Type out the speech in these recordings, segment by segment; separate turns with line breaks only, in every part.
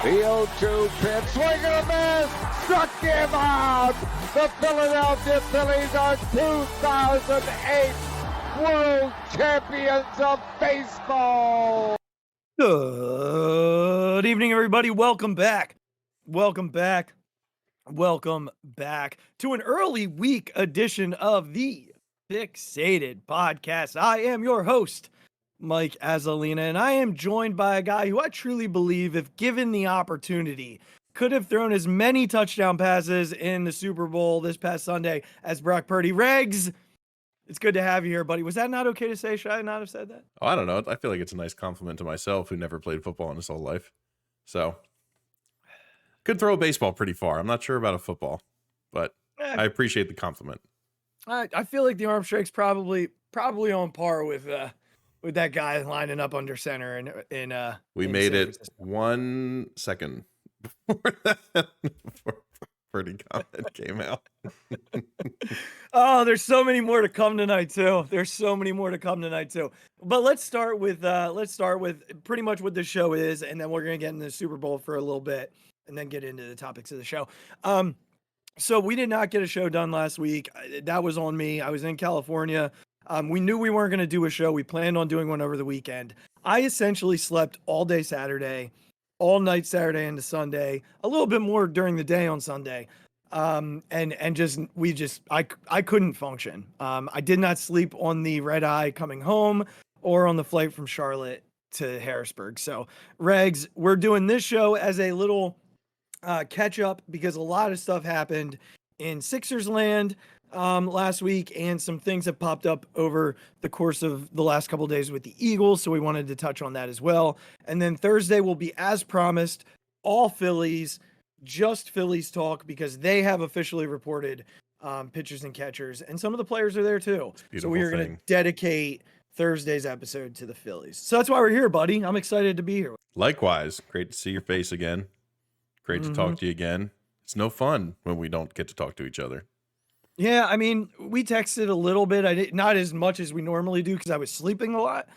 The 0-2 pitch, swing and a miss, struck him out. The Philadelphia Phillies are 2008 World Champions of Baseball.
Good evening, everybody. Welcome back to an early week edition of the Phixated Podcast. I am your host, Mike Azalina, and I am joined by a guy who I truly believe, if given the opportunity, could have thrown as many touchdown passes in the Super Bowl this past Sunday as Brock Purdy. Regz, it's good to have you here, buddy. Was that not okay to say? Should I not have said that?
Oh, I don't know. I feel like it's a nice compliment to myself, who never played football in his whole life. So, could throw a baseball pretty far. I'm not sure about a football, but I appreciate the compliment.
I feel like the arm strength's probably on par with that guy lining up under center
we made it 1 second before Purdy comment came out.
Oh, there's so many more to come tonight too. But let's start with pretty much what the show is, and then we're gonna get into the Super Bowl for a little bit, and then get into the topics of the show. So we did not get a show done last week. That was on me. I was in California. We knew we weren't going to do a show. We planned on doing one over the weekend. I essentially slept all day Saturday, all night Saturday into Sunday, a little bit more during the day on Sunday. I couldn't function. I did not sleep on the red eye coming home or on the flight from Charlotte to Harrisburg. So Regz, we're doing this show as a little catch up because a lot of stuff happened in Sixers land last week, and some things have popped up over the course of the last couple of days with the Eagles, so we wanted to touch on that as well. And then Thursday will be, as promised, all Phillies, just Phillies talk, because they have officially reported pitchers and catchers, and some of the players are there too. So we are going to dedicate Thursday's episode to the Phillies. So that's why we're here, buddy. I'm excited to be here.
Likewise, great to see your face again. Great to talk to you again. It's no fun when we don't get to talk to each other.
Yeah, I mean, we texted a little bit. Not as much as we normally do because I was sleeping a lot.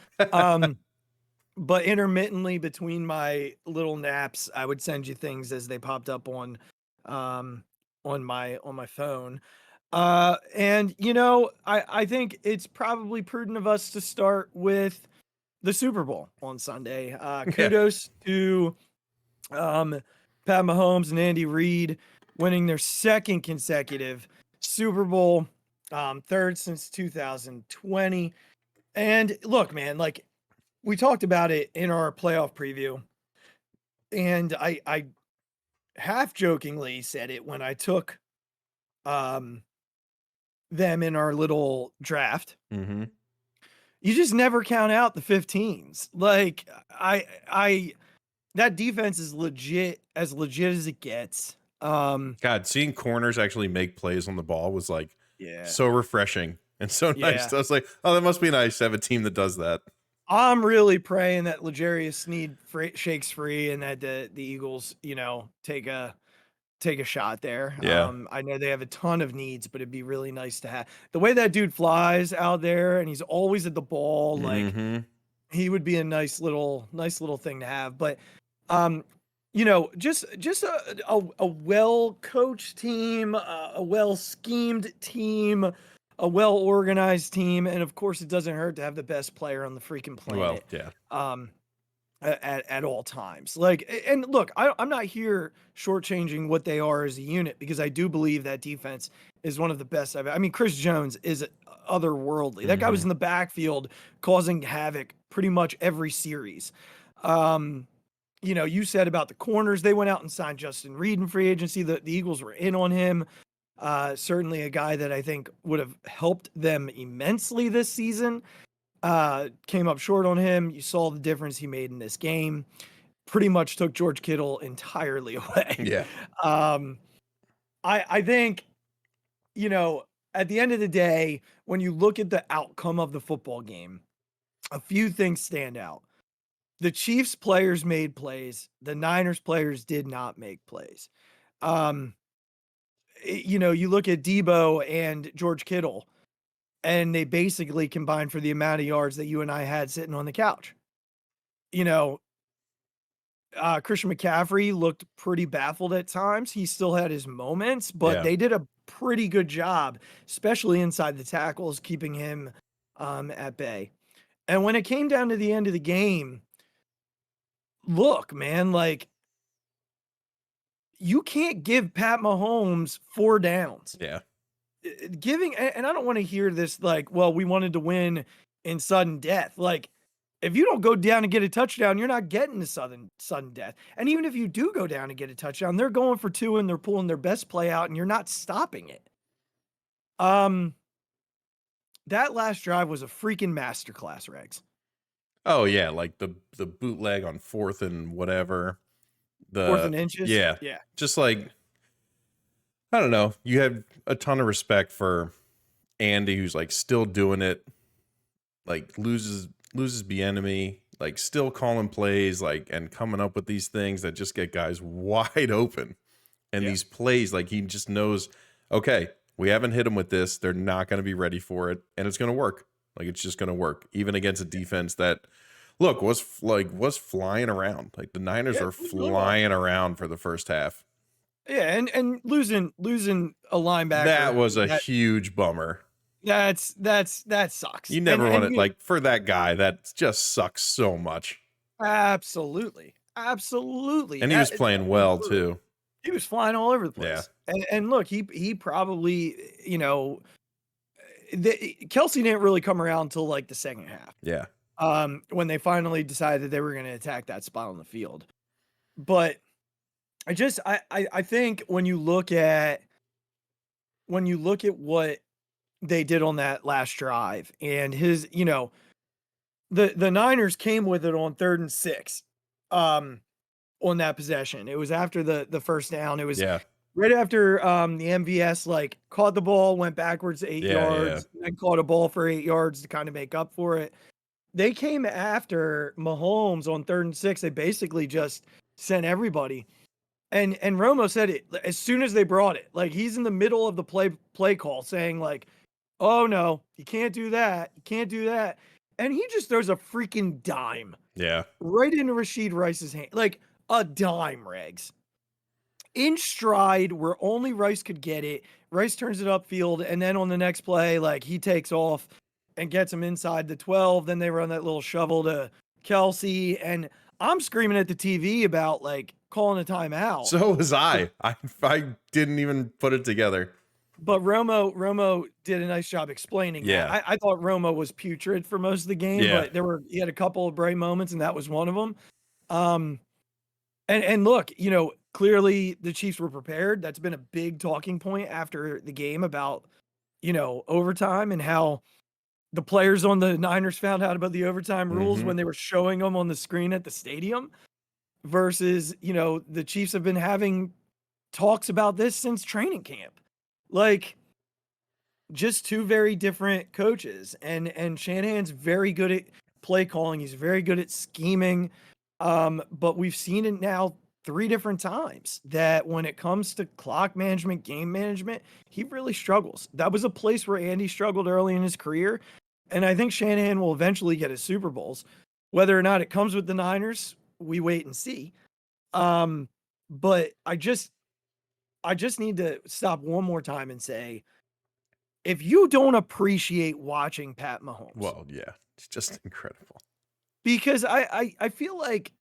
But intermittently between my little naps, I would send you things as they popped up on my phone. And you know, I think it's probably prudent of us to start with the Super Bowl on Sunday. Kudos to Pat Mahomes and Andy Reid winning their second consecutive Super Bowl, third since 2020. And look, man, like we talked about it in our playoff preview, and I half jokingly said it when I took them in our little draft.
Mm-hmm.
You just never count out the 15s. Like that defense is as legit as it gets.
God, seeing corners actually make plays on the ball was like so refreshing and so nice. I was like, oh, that must be nice to have a team that does that.
I'm really praying that L'Jarius Sneed shakes free and that the Eagles, you know, take a shot there.
Yeah.
I know they have a ton of needs, but it'd be really nice to have the way that dude flies out there, and he's always at the ball. Like he would be a nice little thing to have. But you know, just a well-coached team, a well-schemed team, a well-organized team, and of course, it doesn't hurt to have the best player on the freaking planet.
Well,
At all times. Like, and look, I'm not here shortchanging what they are as a unit, because I do believe that defense is one of the best I mean, Chris Jones is otherworldly. That guy was in the backfield causing havoc pretty much every series. You know, you said about the corners, they went out and signed Justin Reed in free agency. The Eagles were in on him. Certainly a guy that I think would have helped them immensely this season. Came up short on him. You saw the difference he made in this game. Pretty much took George Kittle entirely away.
Yeah.
I think, you know, at the end of the day, when you look at the outcome of the football game, a few things stand out. The Chiefs players made plays. The Niners players did not make plays. You know, you look at Debo and George Kittle, and they basically combined for the amount of yards that you and I had sitting on the couch. You know, Christian McCaffrey looked pretty baffled at times. He still had his moments, but
Yeah.
they did a pretty good job, especially inside the tackles, keeping him at bay. And when it came down to the end of the game, look, man, like you can't give Pat Mahomes 4 downs.
Yeah.
Giving, and I don't want to hear this like, well, we wanted to win in sudden death. Like, if you don't go down and get a touchdown, you're not getting the sudden death. And even if you do go down and get a touchdown, they're going for 2 and they're pulling their best play out, and you're not stopping it. That last drive was a freaking masterclass, Regs.
Oh yeah, like the bootleg on 4th and whatever. The
4th and inches.
Yeah.
Yeah.
Just like, I don't know. You have a ton of respect for Andy, who's like still doing it, like loses Bieniemy, like still calling plays, like, and coming up with these things that just get guys wide open. And these plays, like he just knows, okay, we haven't hit them with this. They're not going to be ready for it, and it's going to work. Like it's just going to work, even against a defense that, look, was flying around. Like the Niners are flying around for the first half.
Yeah, and losing a linebacker.
That was a huge bummer.
That sucks.
You never want it, like, for that guy, that just sucks so much.
Absolutely.
And he was playing well too.
He was flying all over the place. Yeah. And look, he probably, you know, Kelsey didn't really come around until like the second half.
Yeah.
When they finally decided they were going to attack that spot on the field. But I think when you look at what they did on that last drive and his, you know, the Niners came with it on 3rd and 6 on that possession. It was after the first down. It was right after the MVS like caught the ball, went backwards 8 yards, and caught a ball for 8 yards to kind of make up for it. They came after Mahomes on 3rd and 6. They basically just sent everybody. And Romo said it as soon as they brought it. Like he's in the middle of the play call saying like, "Oh no, you can't do that. You can't do that." And he just throws a freaking dime.
Yeah.
Right into Rashid Rice's hand. Like a dime, Regs. In stride where only Rice could get it. Rice turns it upfield, and then on the next play, like he takes off and gets him inside the 12. Then they run that little shovel to Kelsey, and I'm screaming at the TV about like calling a timeout.
So was I. I didn't even put it together.
But Romo did a nice job explaining.
Yeah,
I thought Romo was putrid for most of the game, but he had a couple of bright moments, and that was one of them. And look, you know, clearly the Chiefs were prepared. That's been a big talking point after the game about, you know, overtime and how the players on the Niners found out about the overtime rules when they were showing them on the screen at the stadium versus, you know, the Chiefs have been having talks about this since training camp. Like, just 2 very different coaches, and Shanahan's very good at play calling. He's very good at scheming. But we've seen it now 3 different times that when it comes to clock management, game management, he really struggles. That was a place where Andy struggled early in his career. And I think Shanahan will eventually get his Super Bowls. Whether or not it comes with the Niners, we wait and see. But I just need to stop one more time and say, if you don't appreciate watching Pat Mahomes.
Well, yeah, it's just incredible.
Because I feel like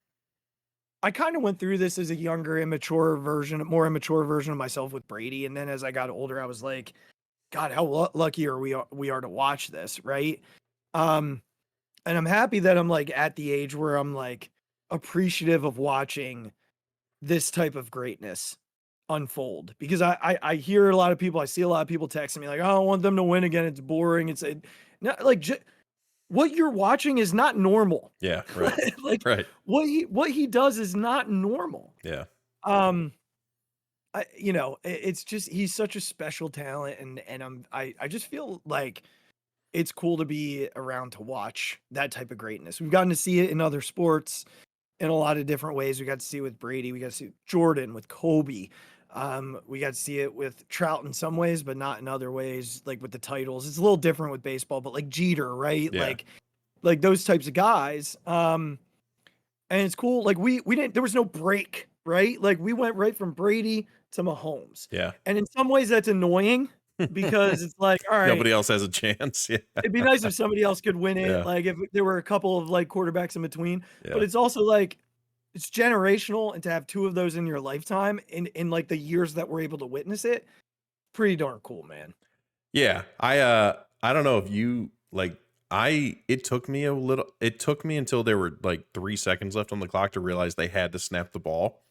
I kind of went through this as a more immature version of myself with Brady. And then as I got older, I was like, God, how lucky we are to watch this, right? And I'm happy that I'm like at the age where I'm like appreciative of watching this type of greatness unfold, because I hear a lot of people, I see a lot of people texting me like, oh, I don't want them to win again. It's boring. It's not like what you're watching is not normal.
Yeah. Right.
Like
right.
What he does is not normal.
Yeah.
You know, it's just, he's such a special talent, and I just feel like it's cool to be around to watch that type of greatness. We've gotten to see it in other sports in a lot of different ways. We got to see it with Brady. We got to see Jordan, with Kobe. We got to see it with Trout in some ways, but not in other ways, like with the titles. It's a little different with baseball, but like Jeter, right?
Yeah.
Like those types of guys. And it's cool. Like we didn't, there was no break, right? Like we went right from Brady to Mahomes.
Yeah.
And in some ways that's annoying because it's like, all right,
Nobody else has a chance. Yeah.
it'd be nice if somebody else could win it.
Yeah.
Like if there were a couple of like quarterbacks in between,
Yeah.
but it's also like, it's generational. And to have two of those in your lifetime in like the years that we're able to witness it, pretty darn cool, man.
Yeah. I don't know if you like, it took me until there were like 3 seconds left on the clock to realize they had to snap the ball.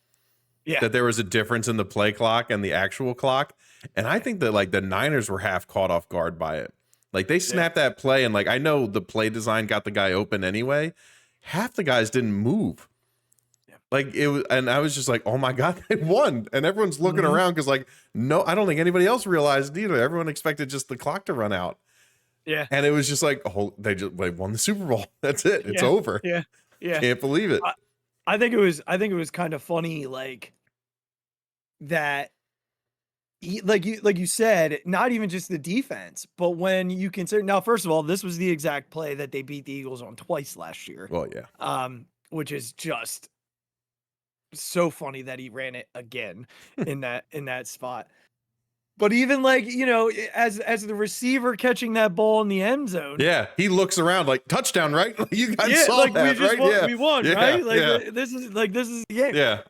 Yeah.
That there was a difference in the play clock and the actual clock. And I think that like the Niners were half caught off guard by it. Like they snapped that play, and like I know the play design got the guy open anyway. Half the guys didn't move.
Yeah.
Like it was, and I was just like, oh my God, they won. And everyone's looking around because like, no, I don't think anybody else realized either. Everyone expected just the clock to run out.
Yeah.
And it was just like, oh, they won the Super Bowl. That's it. It's over.
Yeah. Yeah.
Can't believe it.
I think it was kind of funny, like that, like you said, not even just the defense, but when you consider now, first of all, this was the exact play that they beat the Eagles on twice last year.
Well, yeah.
Which is just so funny that he ran it again in that spot. But even like, you know, as the receiver catching that ball in the end zone.
Yeah, he looks around like touchdown, right? You guys saw
like
that,
we just
right?
won,
Yeah,
we won,
yeah,
right? Like
yeah.
this is the game.
Yeah.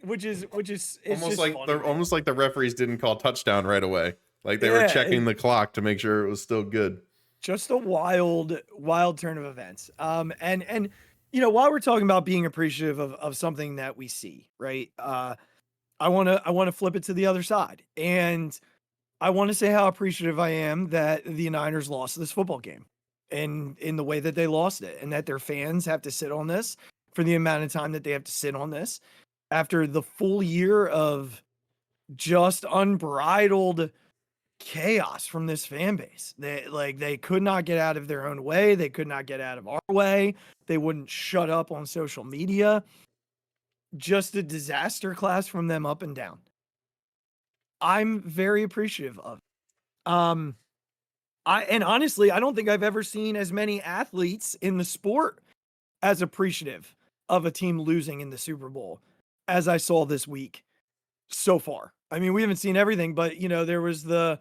Which is it's
Almost
just
like
funny,
almost like the referees didn't call touchdown right away. Like they were checking the clock to make sure it was still good.
Just a wild turn of events. And you know, while we're talking about being appreciative of something that we see, right? I want to flip it to the other side. And I want to say how appreciative I am that the Niners lost this football game and in the way that they lost it, and that their fans have to sit on this for the amount of time that they have to sit on this after the full year of just unbridled chaos from this fan base. They could not get out of their own way. They could not get out of our way. They wouldn't shut up on social media. Just a disaster class from them up and down. I'm very appreciative of. And honestly, I don't think I've ever seen as many athletes in the sport as appreciative of a team losing in the Super Bowl as I saw this week so far. I mean, we haven't seen everything, but you know, there was the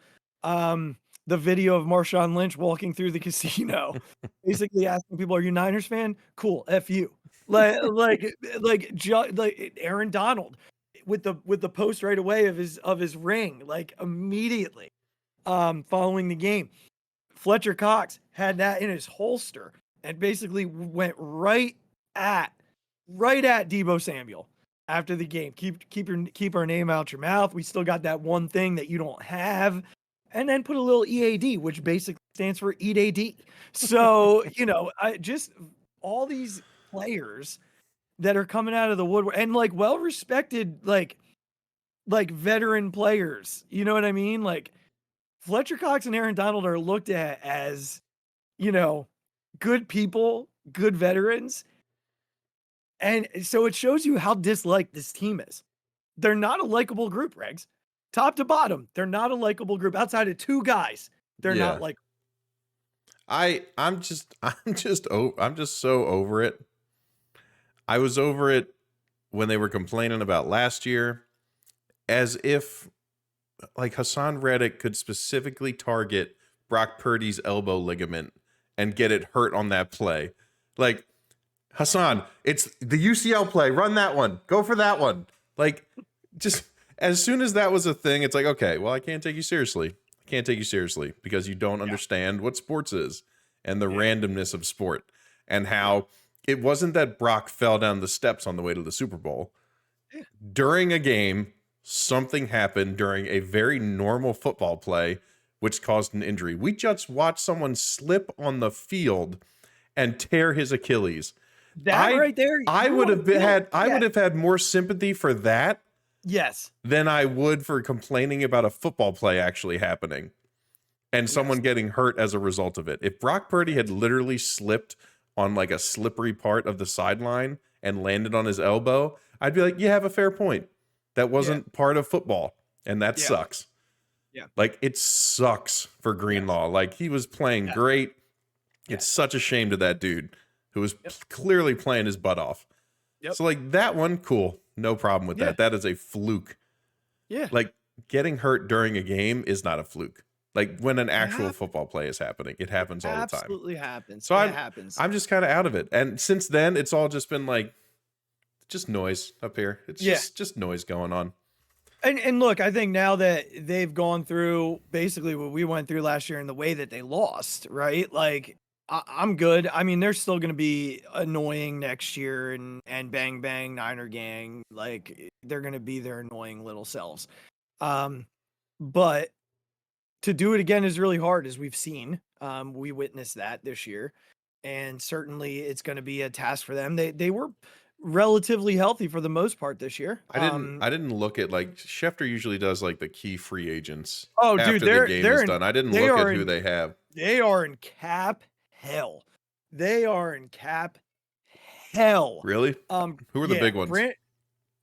video of Marshawn Lynch walking through the casino, basically asking people, "Are you Niners fan? Cool, F you." Like Aaron Donald with the post right away of his ring, like immediately following the game. Fletcher Cox had that in his holster and basically went right at Deebo Samuel after the game. Keep our name out your mouth. We still got that one thing that you don't have. And then put a little EAD, which basically stands for Eat AD. So, you know, just all these players that are coming out of the woodwork and like well-respected, like veteran players, you know what I mean? Like Fletcher Cox and Aaron Donald are looked at as, you know, good people, good veterans. And so it shows you how disliked this team is. They're not a likable group, Regz. Top to bottom, they're not a likable group. Outside of two guys, they're not like.
I'm just so over it. I was over it when they were complaining about last year, as if like Hassan Reddick could specifically target Brock Purdy's elbow ligament and get it hurt on that play. Like, Hassan, it's the UCL play. Run that one. Go for that one. Like, just as soon as that was a thing, it's like, okay, well, I can't take you seriously. I can't take you seriously because you don't understand what sports is and the randomness of sport and how it wasn't that Brock fell down the steps on the way to the Super Bowl. During a game, something happened during a very normal football play, which caused an injury. We just watched someone slip on the field and tear his Achilles.
Right there.
I would have had more sympathy for that.
Yes.
Than I would for complaining about a football play actually happening and someone getting hurt as a result of it. If Brock Purdy had literally slipped on like a slippery part of the sideline and landed on his elbow, I'd be like, you have a fair point. That wasn't part of football, and that sucks. Yeah. Like, it sucks for Greenlaw. Like, he was playing great. It's such a shame to that dude who was clearly playing his butt off.
Yep.
So like that one, cool. No problem with
Yeah.
that. That is a fluke.
Yeah.
Like getting hurt during a game is not a fluke. Like when an actual
happens.
football play is happening, it happens all the time.
Absolutely happens.
So
It happens.
I'm just kind of out of it. And since then, it's all just been like just noise up here. It's just noise going on.
And look, I think now that they've gone through basically what we went through last year and the way that they lost, right? Like I'm good. I mean, they're still going to be annoying next year and bang bang Niner gang. Like they're going to be their annoying little selves. But to do it again is really hard, as we've seen. We witnessed that this year, and certainly it's going to be a task for them. They were relatively healthy for the most part this year.
I didn't look at like Schefter usually does like the key free agents.
Oh,
after
dude,
the game is done. I didn't look at who they have.
They are in cap hell. They are in cap hell.
Really? Who are the big ones?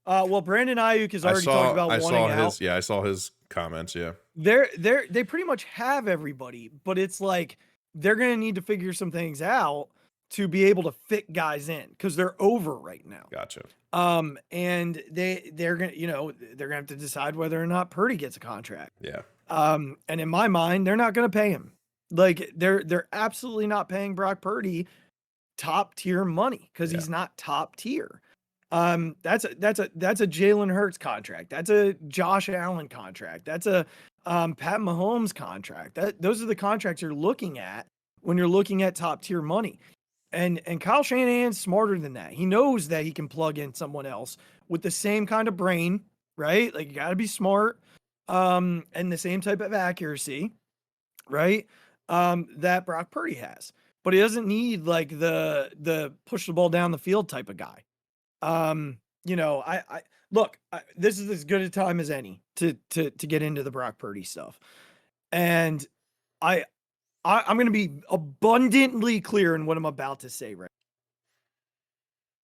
Well, Brandon Ayuk has already talked about wanting out.
I saw his comments. Yeah,
they pretty much have everybody, but it's like they're gonna need to figure some things out to be able to fit guys in because they're over right now.
Gotcha.
And they're gonna have to decide whether or not Purdy gets a contract.
Yeah.
And in my mind, they're not gonna pay him. Like they're absolutely not paying Brock Purdy top tier money because he's not top tier. That's a Jalen Hurts contract. That's a Josh Allen contract. That's a Pat Mahomes contract. Those are the contracts you're looking at when you're looking at top tier money. And Kyle Shanahan's smarter than that. He knows that he can plug in someone else with the same kind of brain, right? Like you got to be smart, and the same type of accuracy, right? That Brock Purdy has, but he doesn't need like the push the ball down the field type of guy. I look, this is as good a time as any to get into the Brock Purdy stuff. And I'm going to be abundantly clear in what I'm about to say, right?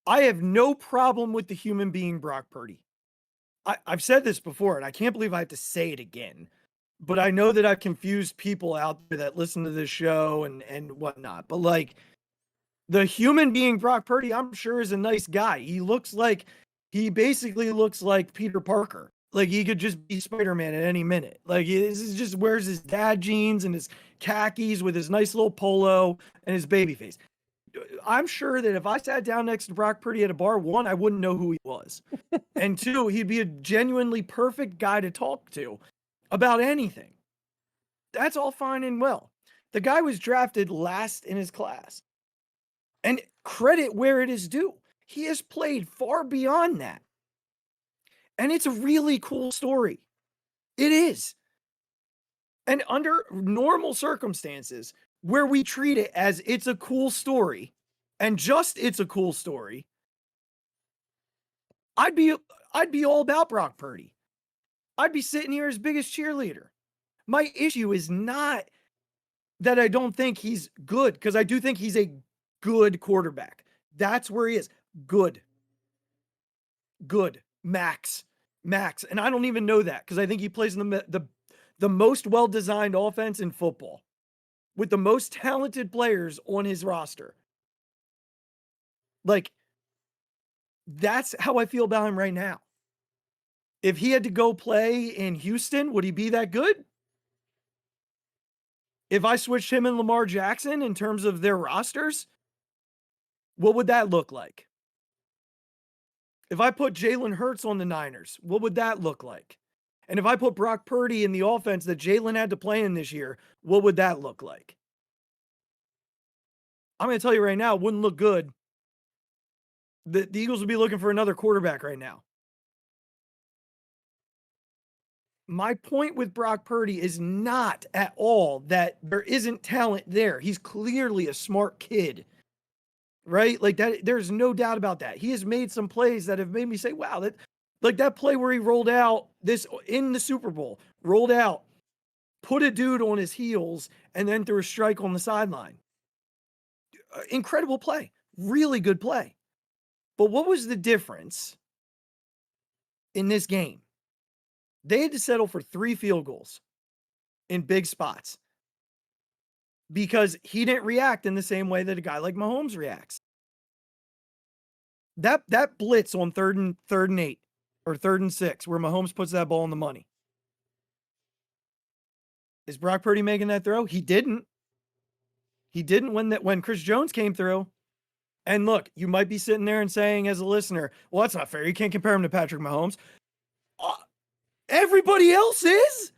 I have no problem with the human being Brock Purdy. I've said this before, and I can't believe I have to say it again. But I know that I've confused people out there that listen to this show and whatnot. But like the human being Brock Purdy, I'm sure is a nice guy. He basically looks like Peter Parker. Like he could just be Spider-Man at any minute. Like he just wears his dad jeans and his khakis with his nice little polo and his baby face. I'm sure that if I sat down next to Brock Purdy at a bar, one, I wouldn't know who he was. And two, he'd be a genuinely perfect guy to talk to about anything. That's all fine and well. The guy was drafted last in his class. And credit where it is due. He has played far beyond that. And it's a really cool story. It is. And under normal circumstances, where we treat it as it's a cool story, and just it's a cool story, I'd be all about Brock Purdy. I'd be sitting here as biggest cheerleader. My issue is not that I don't think he's good, because I do think he's a good quarterback. That's where he is. Good. Max. And I don't even know that because I think he plays in the most well-designed offense in football with the most talented players on his roster. Like, that's how I feel about him right now. If he had to go play in Houston, would he be that good? If I switched him and Lamar Jackson in terms of their rosters, what would that look like? If I put Jalen Hurts on the Niners, what would that look like? And if I put Brock Purdy in the offense that Jalen had to play in this year, what would that look like? I'm going to tell you right now, it wouldn't look good. The Eagles would be looking for another quarterback right now. My point with Brock Purdy is not at all that there isn't talent there. He's clearly a smart kid. Right? Like that, there's no doubt about that. He has made some plays that have made me say, wow, that play where he rolled out this in the Super Bowl, rolled out, put a dude on his heels, and then threw a strike on the sideline. Incredible play. Really good play. But what was the difference in this game? They had to settle for 3 field goals in big spots because he didn't react in the same way that a guy like Mahomes reacts. That blitz on third and 8 or 3rd and 6, where Mahomes puts that ball on the money. Is Brock Purdy making that throw? He didn't. He didn't when Chris Jones came through. And look, you might be sitting there and saying as a listener, well, that's not fair. You can't compare him to Patrick Mahomes. Everybody else is.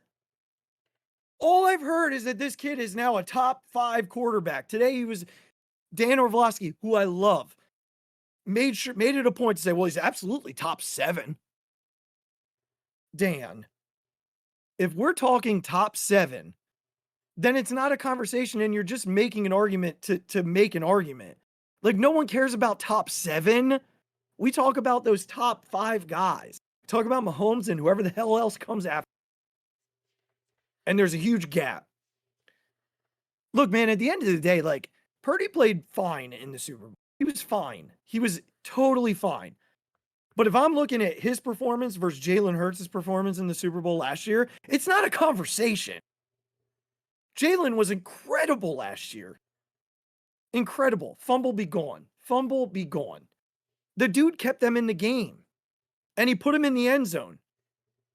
All I've heard is that this kid is now a top 5 quarterback. Today he was Dan Orlovsky, who I love, made it a point to say, well, he's absolutely top 7. Dan, if we're talking top 7, then it's not a conversation and you're just making an argument to make an argument. Like, no one cares about top 7. We talk about those top 5 guys. Talk about Mahomes and whoever the hell else comes after. And there's a huge gap. Look, man, at the end of the day, like, Purdy played fine in the Super Bowl. He was fine. He was totally fine. But if I'm looking at his performance versus Jalen Hurts' performance in the Super Bowl last year, it's not a conversation. Jalen was incredible last year. Incredible. Fumble be gone. Fumble be gone. The dude kept them in the game. And he put him in the end zone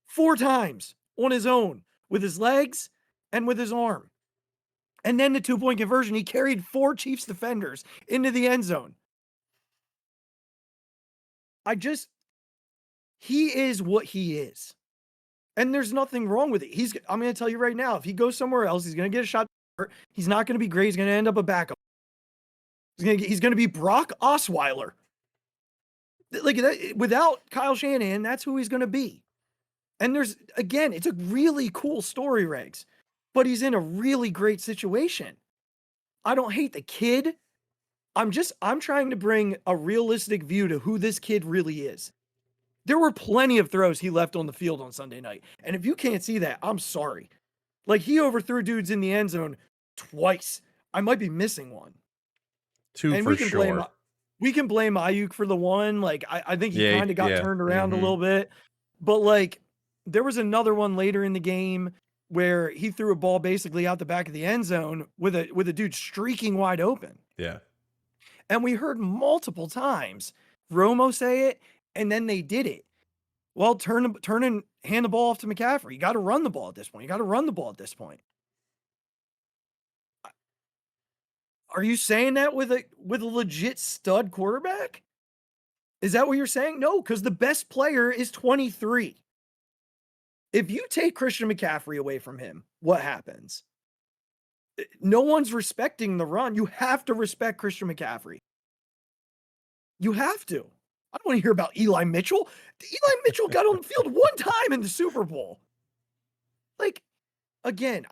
4 times on his own with his legs and with his arm. And then the 2-point conversion, he carried 4 Chiefs defenders into the end zone. He is what he is. And there's nothing wrong with it. I'm going to tell you right now, if he goes somewhere else, he's going to get a shot. He's not going to be great. He's going to end up a backup. He's going to be Brock Osweiler. Like, without Kyle Shanahan, that's who he's going to be. And it's a really cool story, Regz, but he's in a really great situation. I don't hate the kid. I'm trying to bring a realistic view to who this kid really is. There were plenty of throws he left on the field on Sunday night. And if you can't see that, I'm sorry. Like, he overthrew dudes in the end zone twice. I might be missing one.
2
and
for sure.
We can blame Ayuk for the one. Like, I think he kind of got turned around a little bit. But, like, there was another one later in the game where he threw a ball basically out the back of the end zone with a dude streaking wide open.
Yeah.
And we heard multiple times Romo say it, and then they did it. Well, turn and hand the ball off to McCaffrey. You got to run the ball at this point. Are you saying that with a legit stud quarterback? Is that what you're saying? No, because the best player is 23. If you take Christian McCaffrey away from him, what happens? No one's respecting the run. You have to respect Christian McCaffrey. You have to. I don't want to hear about Eli Mitchell. Eli Mitchell got on the field 1 time in the Super Bowl. Like, again,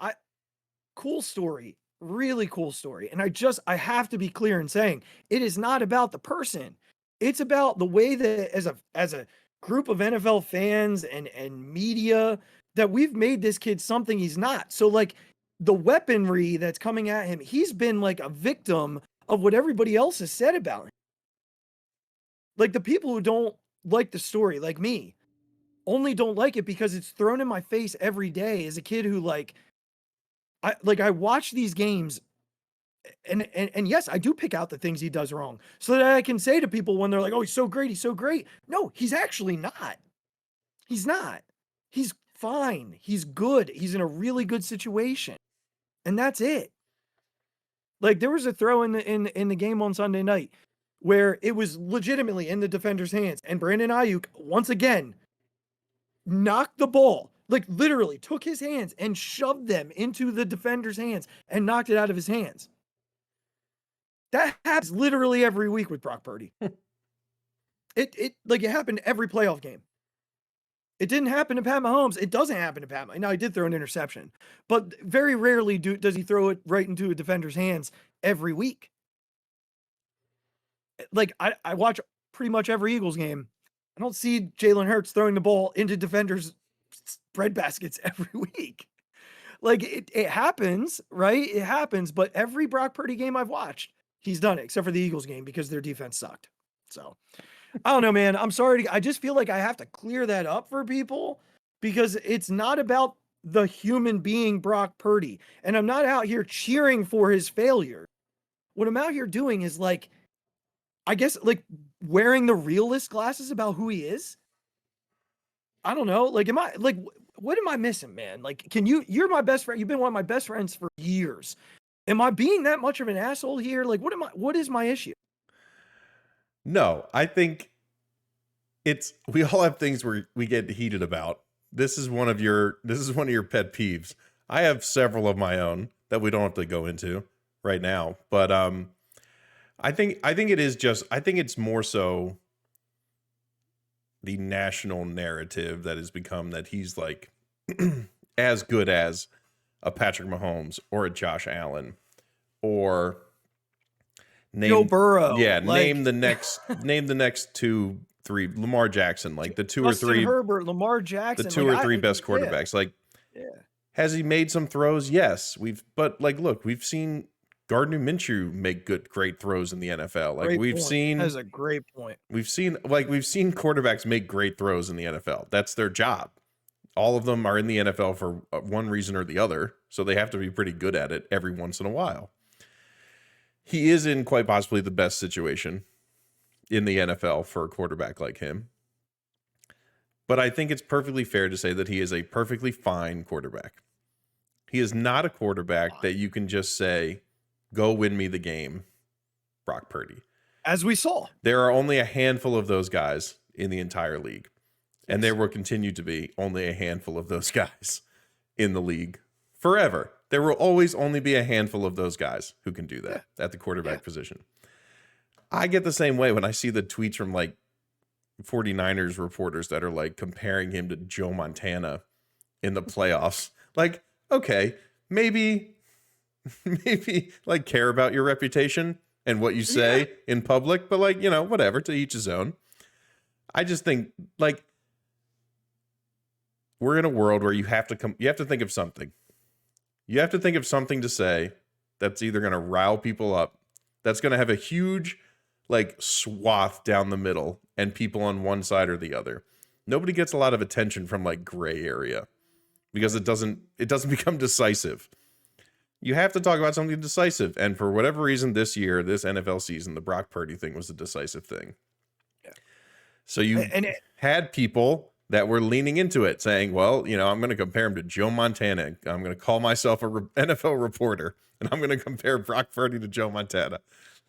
cool story. Really cool story. And I have to be clear in saying it is not about the person. It's about the way that as a group of NFL fans and media that we've made this kid something he's not. So, like, the weaponry that's coming at him, he's been like a victim of what everybody else has said about him. Like, the people who don't like the story, like me, only don't like it because it's thrown in my face every day as a kid who, I watch these games and yes, I do pick out the things he does wrong so that I can say to people when they're like, oh, he's so great. No, he's actually not. He's not. He's fine. He's good. He's in a really good situation. And that's it. Like, there was a throw in the game on Sunday night where it was legitimately in the defender's hands, and Brandon Ayuk once again knocked the ball, like literally took his hands and shoved them into the defender's hands and knocked it out of his hands. That happens literally every week with Brock Purdy. It happened every playoff game. It didn't happen to Pat Mahomes. It doesn't happen to Pat Mahomes. Now, he did throw an interception, but very rarely does he throw it right into a defender's hands every week. Like, I watch pretty much every Eagles game. I don't see Jalen Hurts throwing the ball into defenders' breadbaskets every week. Like, it happens, right? It happens, but every Brock Purdy game I've watched, he's done it, except for the Eagles game because their defense sucked. So, I don't know, man. I'm sorry. I just feel like I have to clear that up for people because it's not about the human being Brock Purdy. And I'm not out here cheering for his failure. What I'm out here doing is, like, I guess, like, wearing the realist glasses about who he is? I don't know. Like, what am I missing, man? Like, you're my best friend. You've been one of my best friends for years. Am I being that much of an asshole here? Like, what is my issue?
No, I think we all have things where we get heated about. This is one of your pet peeves. I have several of my own that we don't have to go into right now, but I think it's more so the national narrative that has become that he's like as good as a Patrick Mahomes or a Josh Allen or
Joe Burrow.
Yeah, name the next 2, 3 Lamar Jackson, like the 2 or 3
Herbert, Lamar Jackson,
the 2 or 3 best quarterbacks. Like, has he made some throws? Yes, but look, we've seen Gardner Minshew make great throws in the NFL. Like
That's a great point.
We've seen quarterbacks make great throws in the NFL. That's their job. All of them are in the NFL for one reason or the other, so they have to be pretty good at it every once in a while. He is in quite possibly the best situation in the NFL for a quarterback like him. But I think it's perfectly fair to say that he is a perfectly fine quarterback. He is not a quarterback that you can just say, go win me the game, Brock Purdy.
As we saw.
There are only a handful of those guys in the entire league. And there will continue to be only a handful of those guys in the league forever. There will always only be a handful of those guys who can do that at the quarterback position. I get the same way when I see the tweets from like 49ers reporters that are like comparing him to Joe Montana in the playoffs. Like, okay, maybe like care about your reputation and what you say in public, but like, whatever, to each his own. I just think like we're in a world where you have to think of something. You have to think of something to say that's either going to rile people up, that's going to have a huge like swath down the middle and people on one side or the other. Nobody gets a lot of attention from like gray area because it doesn't become decisive. You have to talk about something decisive. And for whatever reason this year, this NFL season, the Brock Purdy thing was the decisive thing. Yeah. So you had people that were leaning into it saying, well, I'm going to compare him to Joe Montana. I'm going to call myself a NFL reporter and I'm going to compare Brock Purdy to Joe Montana.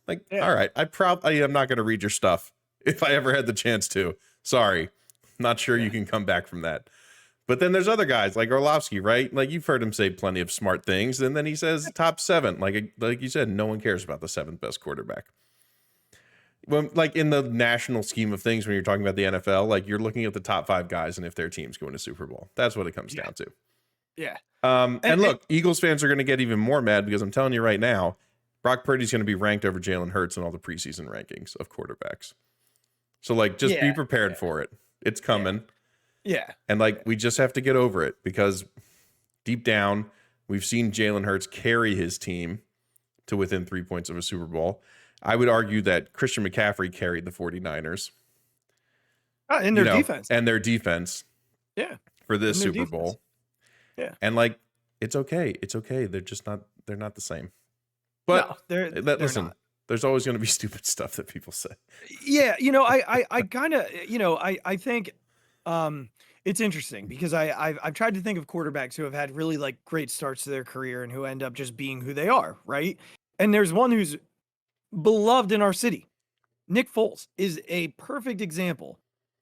Like, all right, I'm not going to read your stuff if I ever had the chance to. Sorry. Not sure you can come back from that. But then there's other guys like Orlovsky, right? Like you've heard him say plenty of smart things. And then he says top 7. Like you said, no one cares about the 7th best quarterback. When, like in the national scheme of things, when you're talking about the NFL, like you're looking at the top 5 guys and if their team's going to Super Bowl. That's what it comes down to.
Yeah.
And look, Eagles fans are going to get even more mad because I'm telling you right now, Brock Purdy's going to be ranked over Jalen Hurts in all the preseason rankings of quarterbacks. So like, just be prepared for it. It's coming.
Yeah.
And like, we just have to get over it because deep down, we've seen Jalen Hurts carry his team to within 3 points of a Super Bowl. I would argue that Christian McCaffrey carried the 49ers.
In their defense.
And their defense.
Yeah.
For this Super Bowl.
Yeah.
And like, it's okay. It's okay. They're not the same. But
no,
listen,
not.
There's always going to be stupid stuff that people say.
Yeah. I kind of, I think it's interesting because I've tried to think of quarterbacks who have had really like great starts to their career and who end up just being who they are. Right. And there's one who's beloved in our city. Nick Foles is a perfect example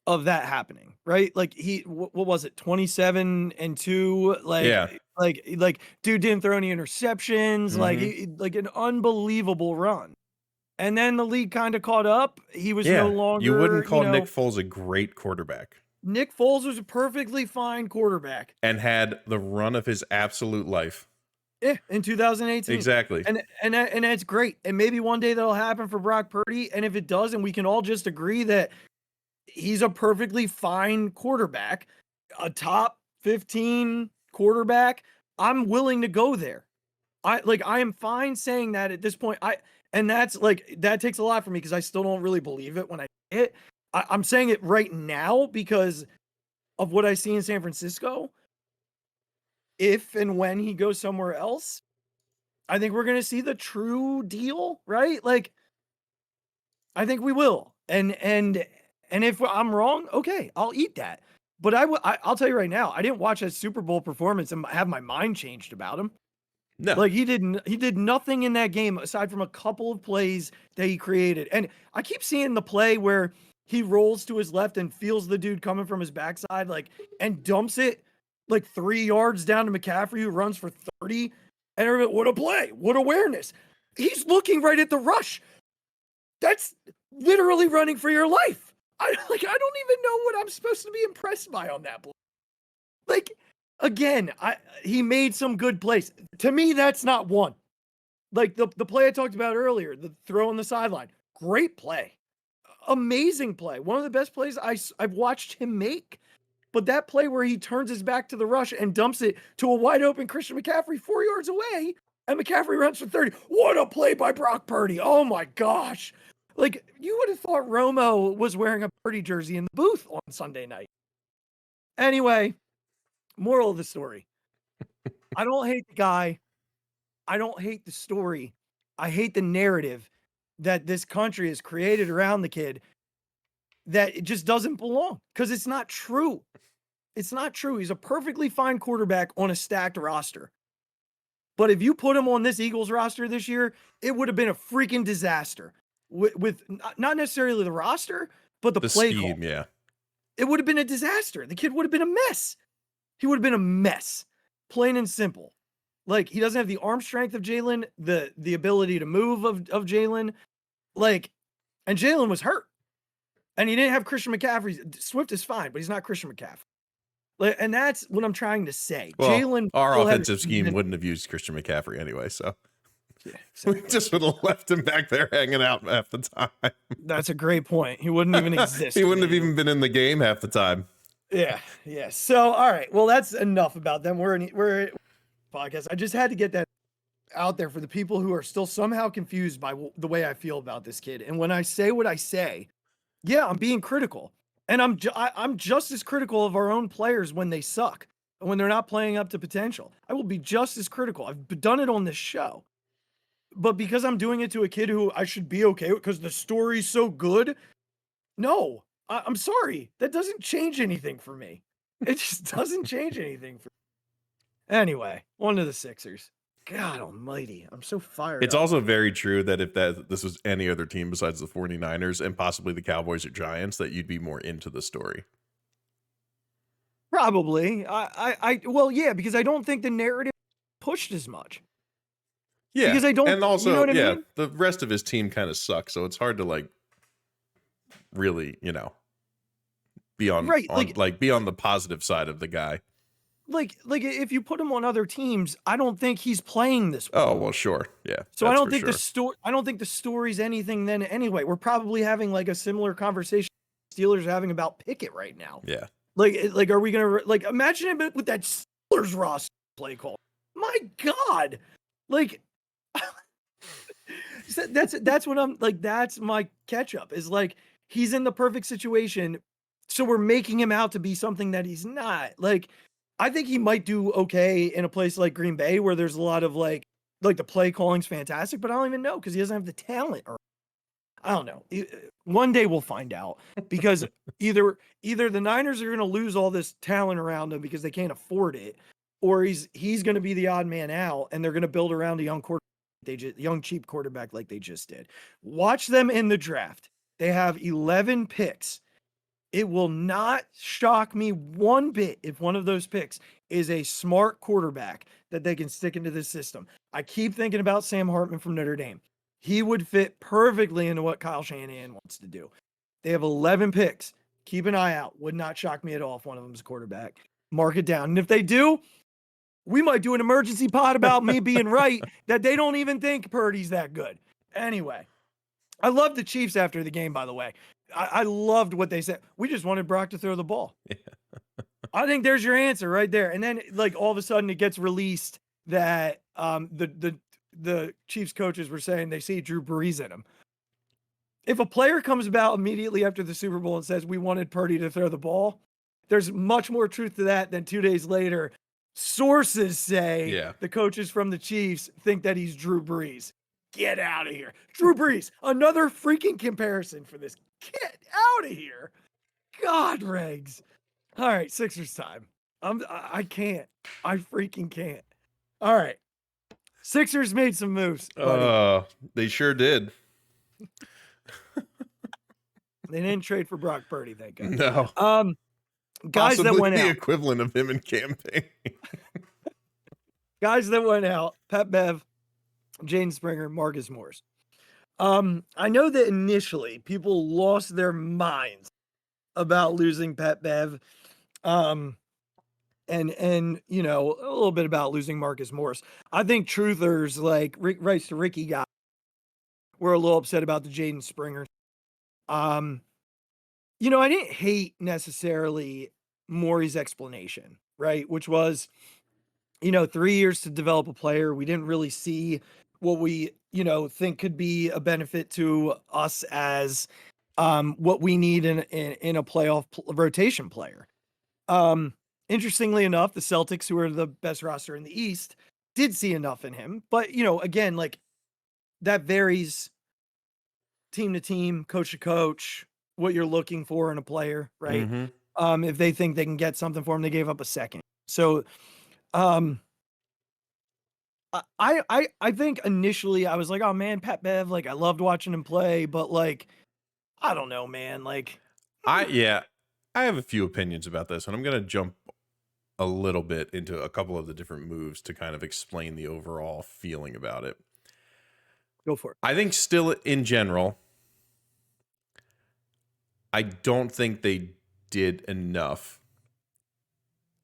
of that happening, right? Like what was it? 27-2. Like dude didn't throw any interceptions, like an unbelievable run. And then the league kind of caught up. He was no longer.
You wouldn't call Nick Foles a great quarterback.
Nick Foles was a perfectly fine quarterback
and had the run of his absolute life.
Yeah, in 2018.
Exactly.
And that's great. And maybe one day that'll happen for Brock Purdy. And if it does, and we can all just agree that he's a perfectly fine quarterback, a top 15 quarterback, I'm willing to go there. I am fine saying that at this point. And that's like, that takes a lot for me because I still don't really believe it when I say it. I'm saying it right now because of what I see in San Francisco. If and when he goes somewhere else, I think we're going to see the true deal, right? Like, I think we will. And if I'm wrong, okay, I'll eat that. But I'll tell you right now, I didn't watch that Super Bowl performance and have my mind changed about him.
No.
Like he did nothing in that game aside from a couple of plays that he created. And I keep seeing the play where he rolls to his left and feels the dude coming from his backside, like, and dumps it like 3 yards down to McCaffrey, who runs for 30. And everybody, what a play, what awareness. He's looking right at the rush. That's literally running for your life. I don't even know what I'm supposed to be impressed by on that play. Like, again, he made some good plays. To me, that's not one. Like the play I talked about earlier, the throw on the sideline, great play, amazing play, one of the best plays I've watched him make. But that play where he turns his back to the rush and dumps it to a wide open Christian McCaffrey 4 yards away, and McCaffrey runs for 30. What a play by Brock Purdy! Oh my gosh! Like, you would have thought Romo was wearing a Purdy jersey in the booth on Sunday night. Anyway, moral of the story. I don't hate the guy. I don't hate the story. I hate the narrative that this country has created around the kid that it just doesn't belong, because it's not true. It's not true. He's a perfectly fine quarterback on a stacked roster. But if you put him on this Eagles roster this year, it would have been a freaking disaster. With not necessarily the roster, but the play
scheme,
call.
yeah.
It would have been a disaster. The kid would have been a mess. He would have been a mess, plain and simple. Like, he doesn't have the arm strength of Jalen, the ability to move of Jalen. Like, and Jalen was hurt. And he didn't have Christian McCaffrey. Swift is fine, but he's not Christian McCaffrey. Like, and that's what I'm trying to say.
Well,
Jalen,
our offensive scheme wouldn't have used Christian McCaffrey anyway, so
yeah, exactly.
we just would have left him back there hanging out half the time.
That's a great point. He wouldn't even exist.
He wouldn't have even been in the game half the time.
Yeah. So, all right. Well, that's enough about them. We're podcast. I just had to get that out there for the people who are still somehow confused by the way I feel about this kid. And when I say what I say, yeah, I'm being critical. And I'm just as critical of our own players when they suck and when they're not playing up to potential. I will be just as critical. I've done it on this show. But because I'm doing it to a kid who I should be okay with because the story's so good, no, I'm sorry. That doesn't change anything for me. It just doesn't change anything for me. Anyway, on to the Sixers. God almighty, I'm so fired
It's
up.
also very true that if this was any other team besides the 49ers and possibly the Cowboys or Giants, that you'd be more into the story.
Probably. Well, yeah, because I don't think the narrative pushed as much.
Yeah,
because I don't,
and also,
you know what I mean?
The rest of his team kind of sucks, so it's hard to like really, be on be on the positive side of the guy.
Like if you put him on other teams, I don't think he's playing this way.
Oh, well, sure. Yeah.
So I don't think I don't think the story's anything then anyway. We're probably having like a similar conversation Steelers are having about Pickett right now.
Yeah.
Like are we going to imagine it with that Steelers roster play call? My God. Like that's what I'm like, that's my catch up is like, he's in the perfect situation. So we're making him out to be something that he's not. Like, I think he might do okay in a place like Green Bay where there's a lot of like the play calling's fantastic, but I don't even know because he doesn't have the talent. Or I don't know. One day we'll find out because either the Niners are going to lose all this talent around him because they can't afford it, or he's going to be the odd man out and they're going to build around a young cheap quarterback like they just did. Watch them in the draft. They have 11 picks. It will not shock me one bit if one of those picks is a smart quarterback that they can stick into this system. I keep thinking about Sam Hartman from Notre Dame. He would fit perfectly into what Kyle Shanahan wants to do. They have 11 picks. Keep an eye out. Would not shock me at all if one of them is a quarterback. Mark it down. And if they do, we might do an emergency pod about me being right that they don't even think Purdy's that good. Anyway, I love the Chiefs after the game, by the way. I loved what they said. We just wanted Brock to throw the ball. Yeah. I think there's your answer right there. And then like all of a sudden it gets released that the Chiefs coaches were saying they see Drew Brees in him. If a player comes about immediately after the Super Bowl and says we wanted Purdy to throw the ball, there's much more truth to that than 2 days later. Sources say the coaches from the Chiefs think that he's Drew Brees. Get out of here. Drew Brees, another freaking comparison for this. Get out of here. God, Regz. All right, Sixers time. I can't. I freaking can't. All right. Sixers made some moves, buddy.
They sure did.
They didn't trade for Brock Purdy, thank God.
No.
Guys
Possibly
that went
the
out.
equivalent of him in campaign.
Guys that went out. Pat Bev, Jaden Springer, Marcus Morris. I know that initially people lost their minds about losing Pat Bev. And you know, a little bit about losing Marcus Morris. I think truthers like Rights to Ricky guy were a little upset about the Jaden Springer. You know, I didn't hate necessarily Maury's explanation, right? Which was, you know, 3 years to develop a player. We didn't really see what we, you know, think could be a benefit to us as what we need in a playoff rotation player. Interestingly enough, the Celtics, who are the best roster in the East, did see enough in him. But, you know, again, like that varies team to team, coach to coach, what you're looking for in a player, right?
Mm-hmm.
If they think they can get something for him, they gave up a second. So, I think initially I was like, oh man, Pat Bev, like I loved watching him play, but like, I don't know, man. Like,
I have a few opinions about this, and I'm going to jump a little bit into a couple of the different moves to kind of explain the overall feeling about it.
Go for it.
I think still in general, I don't think they did enough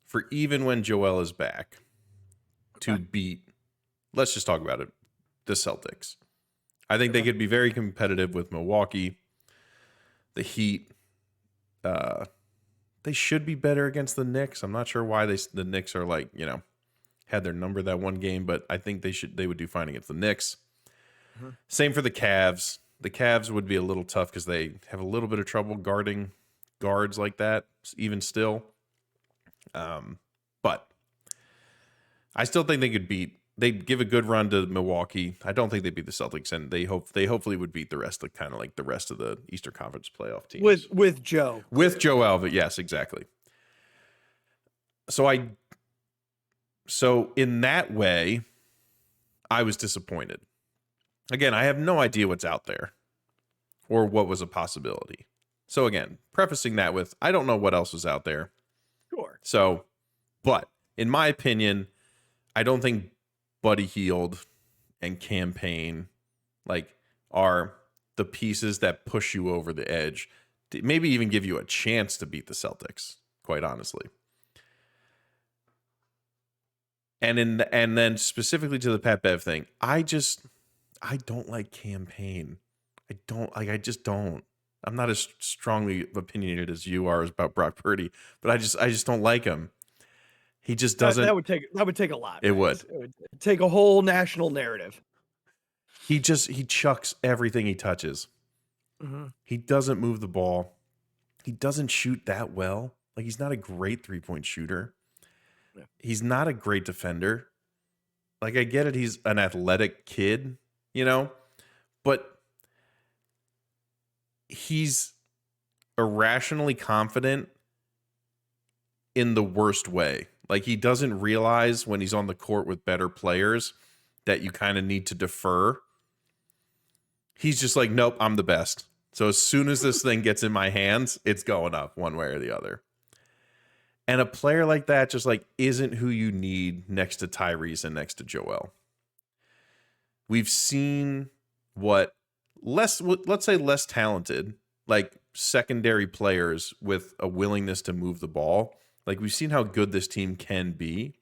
for even when Joel is back to beat, let's just talk about it, the Celtics. I think they could be very competitive with Milwaukee, the Heat. They should be better against the Knicks. I'm not sure why the Knicks are like, you know, had their number that one game, but I think they would do fine against the Knicks. Mm-hmm. Same for the Cavs. The Cavs would be a little tough because they have a little bit of trouble guarding guards like that, even still. But I still think they'd give a good run to Milwaukee. I don't think they beat the Celtics, and they hopefully would beat the rest of the rest of the Eastern Conference playoff teams
with Joe.
With Joe Alva, yes, exactly. So in that way, I was disappointed. Again, I have no idea what's out there or what was a possibility. So again, prefacing that with, I don't know what else was out there.
Sure.
So, but in my opinion, I don't think Buddy Hield and Campaign like are the pieces that push you over the edge to maybe even give you a chance to beat the Celtics, quite honestly. And then specifically to the Pat Bev thing, I don't like Campaign. I just don't. I'm not as strongly opinionated as you are about Brock Purdy, but I just don't like him. He just doesn't.
That would take a lot.
It would.
It would take a whole national narrative.
He chucks everything he touches.
Mm-hmm.
He doesn't move the ball. He doesn't shoot that well. Like, he's not a great 3-point shooter. Yeah. He's not a great defender. Like, I get it. He's an athletic kid, you know, but he's irrationally confident in the worst way. Like, he doesn't realize when he's on the court with better players that you kind of need to defer. He's just like, nope, I'm the best. So as soon as this thing gets in my hands, it's going up one way or the other. And a player like that just like isn't who you need next to Tyrese and next to Joel. We've seen let's say less talented, like secondary players with a willingness to move the ball. Like, we've seen how good this team can be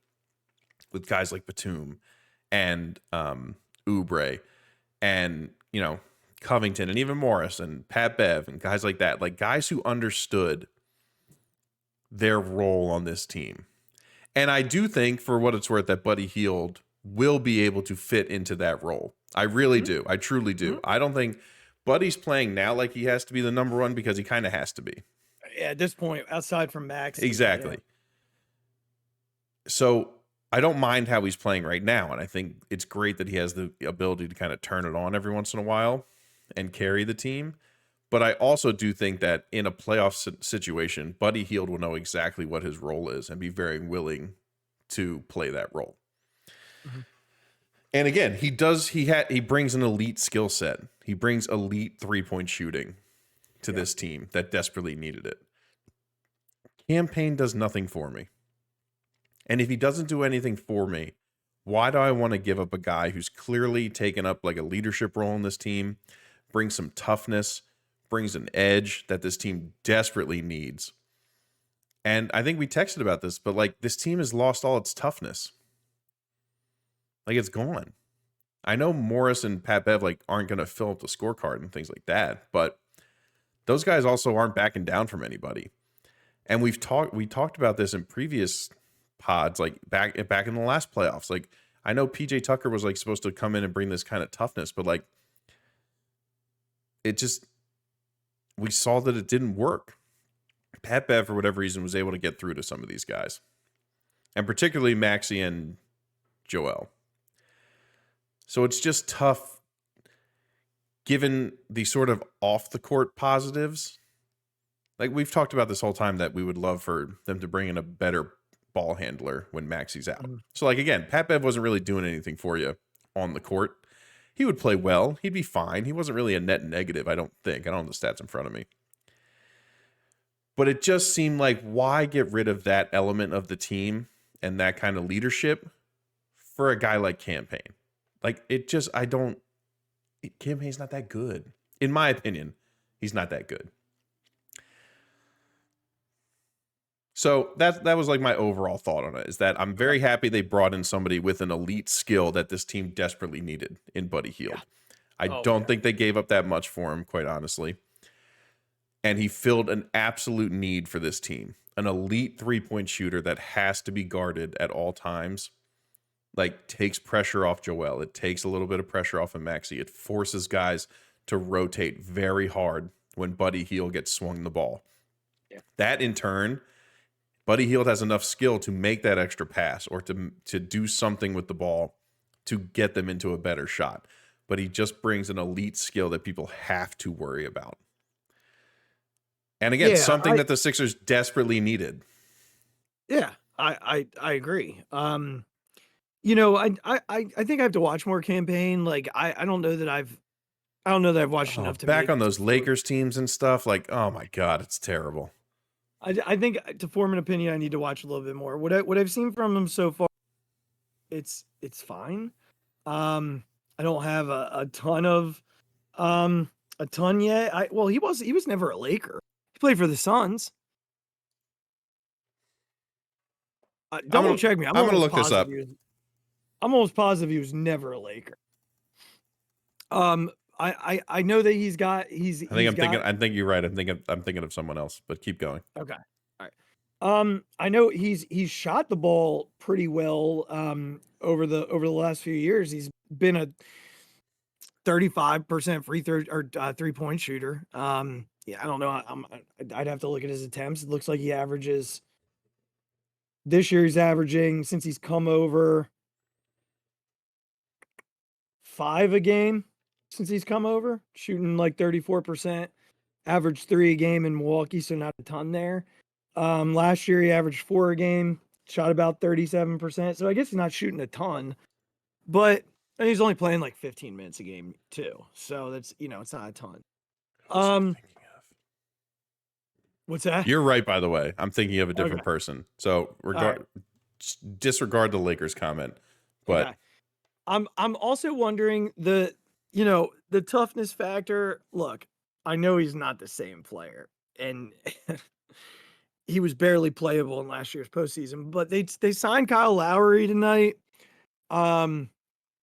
with guys like Batum and Oubre and, you know, Covington and even Morris and Pat Bev and guys like that. Like, guys who understood their role on this team. And I do think, for what it's worth, that Buddy Hield will be able to fit into that role. I really do. I truly do. Mm-hmm. I don't think Buddy's playing now like he has to be the number one, because he kind of has to be.
Yeah, at this point, outside from Max.
Exactly.
Yeah.
So I don't mind how he's playing right now, and I think it's great that he has the ability to kind of turn it on every once in a while and carry the team. But I also do think that in a playoff situation, Buddy Hield will know exactly what his role is and be very willing to play that role.
Mm-hmm.
And again, he brings an elite skill set. He brings elite 3-point shooting to this team that desperately needed it. Campaign does nothing for me. And if he doesn't do anything for me, why do I want to give up a guy who's clearly taken up like a leadership role in this team, brings some toughness, brings an edge that this team desperately needs? And I think we texted about this, but like this team has lost all its toughness. Like it's gone. I know Morris and Pat Bev like aren't going to fill up the scorecard and things like that, but those guys also aren't backing down from anybody. And we talked about this in previous pods, like back in the last playoffs. Like I know PJ Tucker was like supposed to come in and bring this kind of toughness, but like we saw that it didn't work. Pat Bev, for whatever reason, was able to get through to some of these guys, and particularly Maxey and Joel. So it's just tough given the sort of off the court positives. Like we've talked about this whole time that we would love for them to bring in a better ball handler when Maxey's out. So like, again, Pat Bev wasn't really doing anything for you on the court. He would play well. He'd be fine. He wasn't really a net negative, I don't think. I don't have the stats in front of me. But it just seemed like, why get rid of that element of the team and that kind of leadership for a guy like Campaign? Like, Campaign's not that good. In my opinion, he's not that good. So that was like my overall thought on it, is that I'm very happy they brought in somebody with an elite skill that this team desperately needed in Buddy Hield. Yeah. I don't think they gave up that much for him, quite honestly. And he filled an absolute need for this team. An elite 3-point shooter that has to be guarded at all times. Like, takes pressure off Joel. It takes a little bit of pressure off of Maxey. It forces guys to rotate very hard when Buddy Hield gets swung the ball. Yeah. That, in turn, Buddy Hield has enough skill to make that extra pass or to do something with the ball to get them into a better shot. But he just brings an elite skill that people have to worry about. And again, that the Sixers desperately needed.
Yeah, I agree. You know, I think I have to watch more Campaign. Like I don't know that I've watched enough to
back on those Lakers teams and stuff. Like, oh my God, it's terrible.
I think to form an opinion, I need to watch a little bit more. What I've seen from him so far, it's fine. I don't have a ton yet. He was never a Laker. He played for the Suns. Double check me.
I'm gonna look this up.
I'm almost positive he was never a Laker. I know that I
think you're right. I'm thinking of someone else, but keep going.
Okay. All right. I know he's shot the ball pretty well over the last few years. He's been a 35% free throw or 3-point shooter. Yeah, I don't know. I'd have to look at his attempts. It looks like he averages this year. He's averaging, since he's come over, 5 a game since he's come over, shooting like 34%, average 3 a game in Milwaukee, so not a ton there. Last year he averaged 4 a game, shot about 37%, so I guess he's not shooting a ton, but he's only playing like 15 minutes a game too, so that's, it's not a ton. What's that?
You're right, by the way. I'm thinking of a different person, so disregard the Lakers comment, but
I'm also wondering the toughness factor. Look, I know he's not the same player, and he was barely playable in last year's postseason, but they signed Kyle Lowry tonight.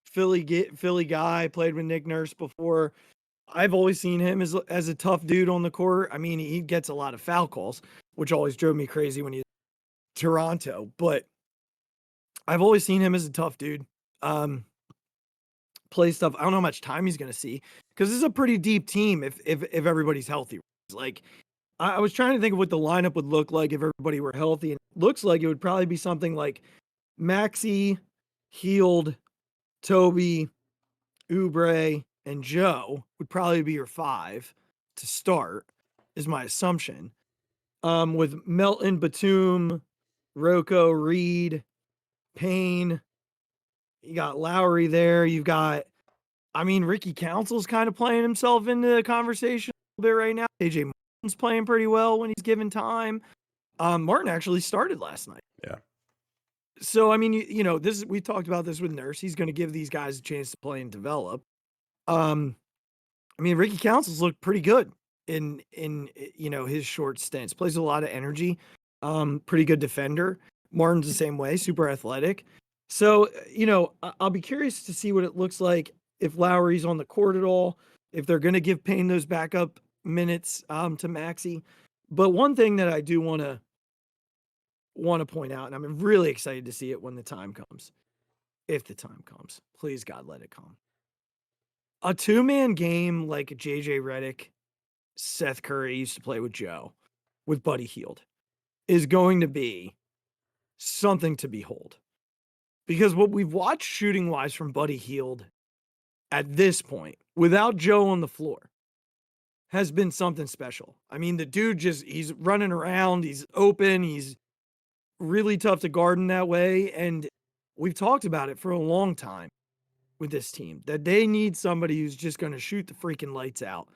Philly guy, played with Nick Nurse before. I've always seen him as a tough dude on the court. I mean, he gets a lot of foul calls, which always drove me crazy when he's in Toronto, but I've always seen him as a tough dude. Play stuff. I don't know how much time he's going to see, because this is a pretty deep team if everybody's healthy. Like, I was trying to think of what the lineup would look like if everybody were healthy, and it looks like it would probably be something like Maxey, Heald, Toby, Oubre, and Joe would probably be your 5 to start, is my assumption. With Melton, Batum, Rocco, Reed, Payne. You got Lowry there. You've got, Ricky Council's kind of playing himself into the conversation a little bit right now. AJ Martin's playing pretty well when he's given time. Martin actually started last night.
Yeah.
So, we talked about this with Nurse. He's going to give these guys a chance to play and develop. Ricky Council's looked pretty good in his short stints. Plays a lot of energy. Pretty good defender. Martin's the same way, super athletic. So, I'll be curious to see what it looks like if Lowry's on the court at all, if they're going to give Payne those backup minutes to Maxey. But one thing that I do want to point out, and I'm really excited to see it when the time comes. If the time comes, please God, let it come. A 2-man game like JJ Reddick, Seth Curry used to play with Joe, with Buddy Hield, is going to be something to behold. Because what we've watched shooting wise from Buddy Hield at this point, without Joe on the floor, has been something special. The dude he's running around, he's open, he's really tough to guard in that way. And we've talked about it for a long time with this team, that they need somebody who's just going to shoot the freaking lights out.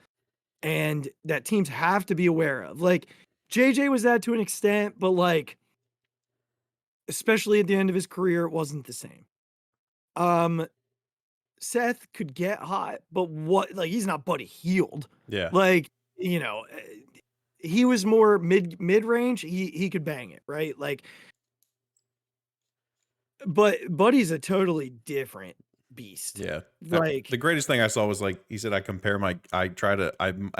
And that teams have to be aware of. Like, JJ was that to an extent, but especially at the end of his career, it wasn't the same. Seth could get hot, but he's not Buddy Hield.
Yeah.
He was more mid-range. He could bang it, right? But Buddy's a totally different beast.
Yeah. The greatest thing I saw was he said, I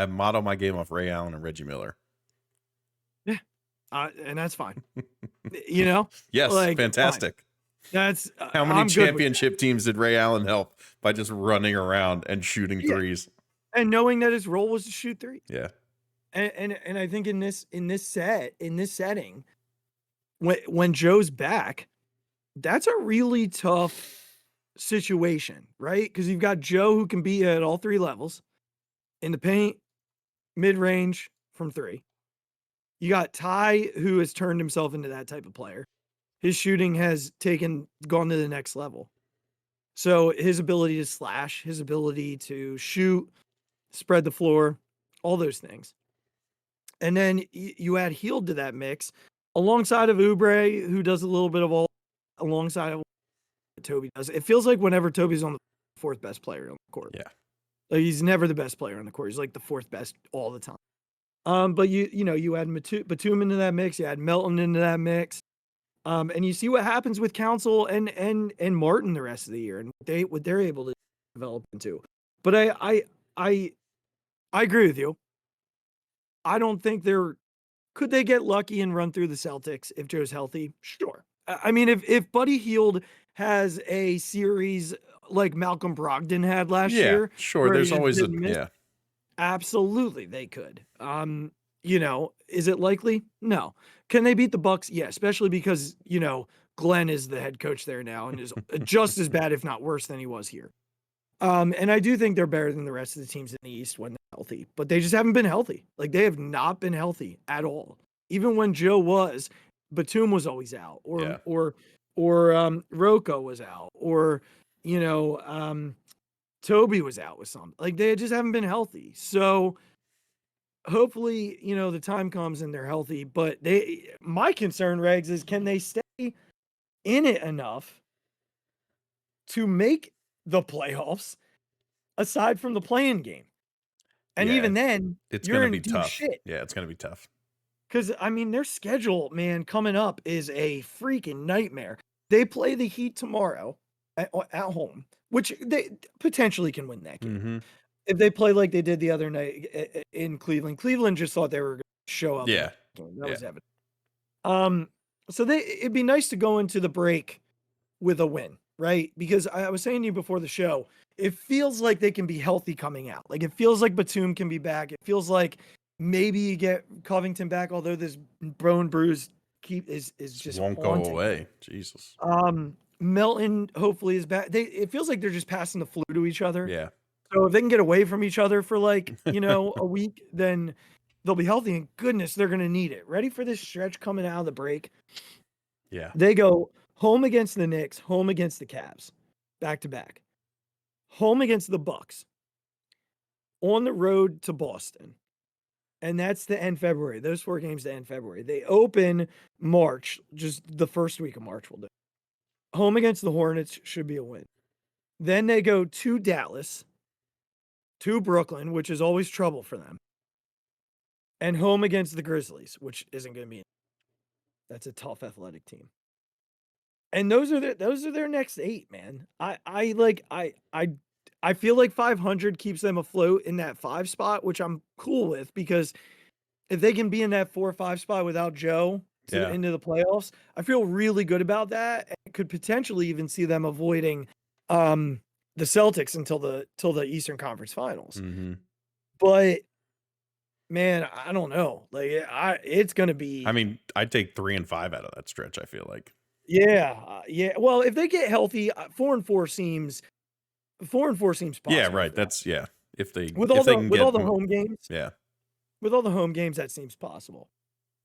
model my game off Ray Allen and Reggie Miller.
Yeah. And that's fine. Yes.
Fantastic.
Fine. That's
how many championship teams did Ray Allen help by just running around and shooting threes
and knowing that his role was to shoot three?
Yeah.
And I think in this setting, when Joe's back, that's a really tough situation, right? Because you've got Joe who can be at all 3 levels, in the paint, mid-range, from 3. You got Ty, who has turned himself into that type of player. His shooting has gone to the next level. So his ability to slash, his ability to shoot, spread the floor, all those things. And then you add Hield to that mix, alongside of Oubre, who does a little bit of all, alongside of what Toby does. It feels like whenever Toby's on the 4th best player on the court.
Yeah.
He's never the best player on the court. He's the 4th best all the time. But you add Batum into that mix, you add Melton into that mix. And you see what happens with Council and Martin the rest of the year, and what they're able to develop into. But I agree with you. I don't think could they get lucky and run through the Celtics if Joe's healthy? Sure. If Buddy Hield has a series like Malcolm Brogdon had last year,
sure. There's always
absolutely they could. Is it likely? No. Can they beat the Bucks? Yeah, especially because, Glenn is the head coach there now and is just as bad, if not worse, than he was here. And I do think they're better than the rest of the teams in the East when they're healthy, but they just haven't been healthy. They have not been healthy at all. Even when Joe was, Batum was always out, or Rocco was out, or, Toby was out with something. They just haven't been healthy. So hopefully, the time comes and they're healthy, but my concern, Regz, is can they stay in it enough to make the playoffs aside from the play-in game? And even then,
it's
going
to be tough.
Shit.
Yeah, it's going to be tough.
Because, their schedule, man, coming up is a freaking nightmare. They play the Heat tomorrow at home, which they potentially can win that game.
Mm-hmm.
If they play like they did the other night in Cleveland. Cleveland just thought they were going to show up.
Yeah.
That was evident. So it'd be nice to go into the break with a win, right? Because I was saying to you before the show, it feels like they can be healthy coming out. It feels like Batum can be back. It feels like maybe you get Covington back, although this bone bruise is just
won't
haunting.
go away. Jesus.
Melton hopefully is back. It feels like they're just passing the flu to each other.
Yeah.
So if they can get away from each other for like, a week, then they'll be healthy. And goodness, they're going to need it. Ready for this stretch coming out of the break?
Yeah.
They go home against the Knicks, home against the Cavs, back to back. Home against the Bucks. On the road to Boston. And that's to end February. Those 4 games to end February. They open March, just the first week of March we'll do. Home against the Hornets should be a win. Then they go to Dallas, to Brooklyn, which is always trouble for them, and home against the Grizzlies, which isn't going to be. That's a tough athletic team. And those are their next 8, man. I feel like 500 keeps them afloat in that 5 spot, which I'm cool with, because if they can be in that 4 or 5 spot without Joe into the playoffs, I feel really good about that. And could potentially even see them avoiding the Celtics until the Eastern Conference Finals.
Mm-hmm.
But man, I don't know. Like it's gonna be.
I mean, I'd take 3 and 5 out of that stretch. I feel like.
Yeah. Well, if they get healthy, 4 and 4 seems possible.
Yeah, right. That's If they
with
if
all
they
the
can
with
get
all the home games.
Yeah.
With all the home games, that seems possible.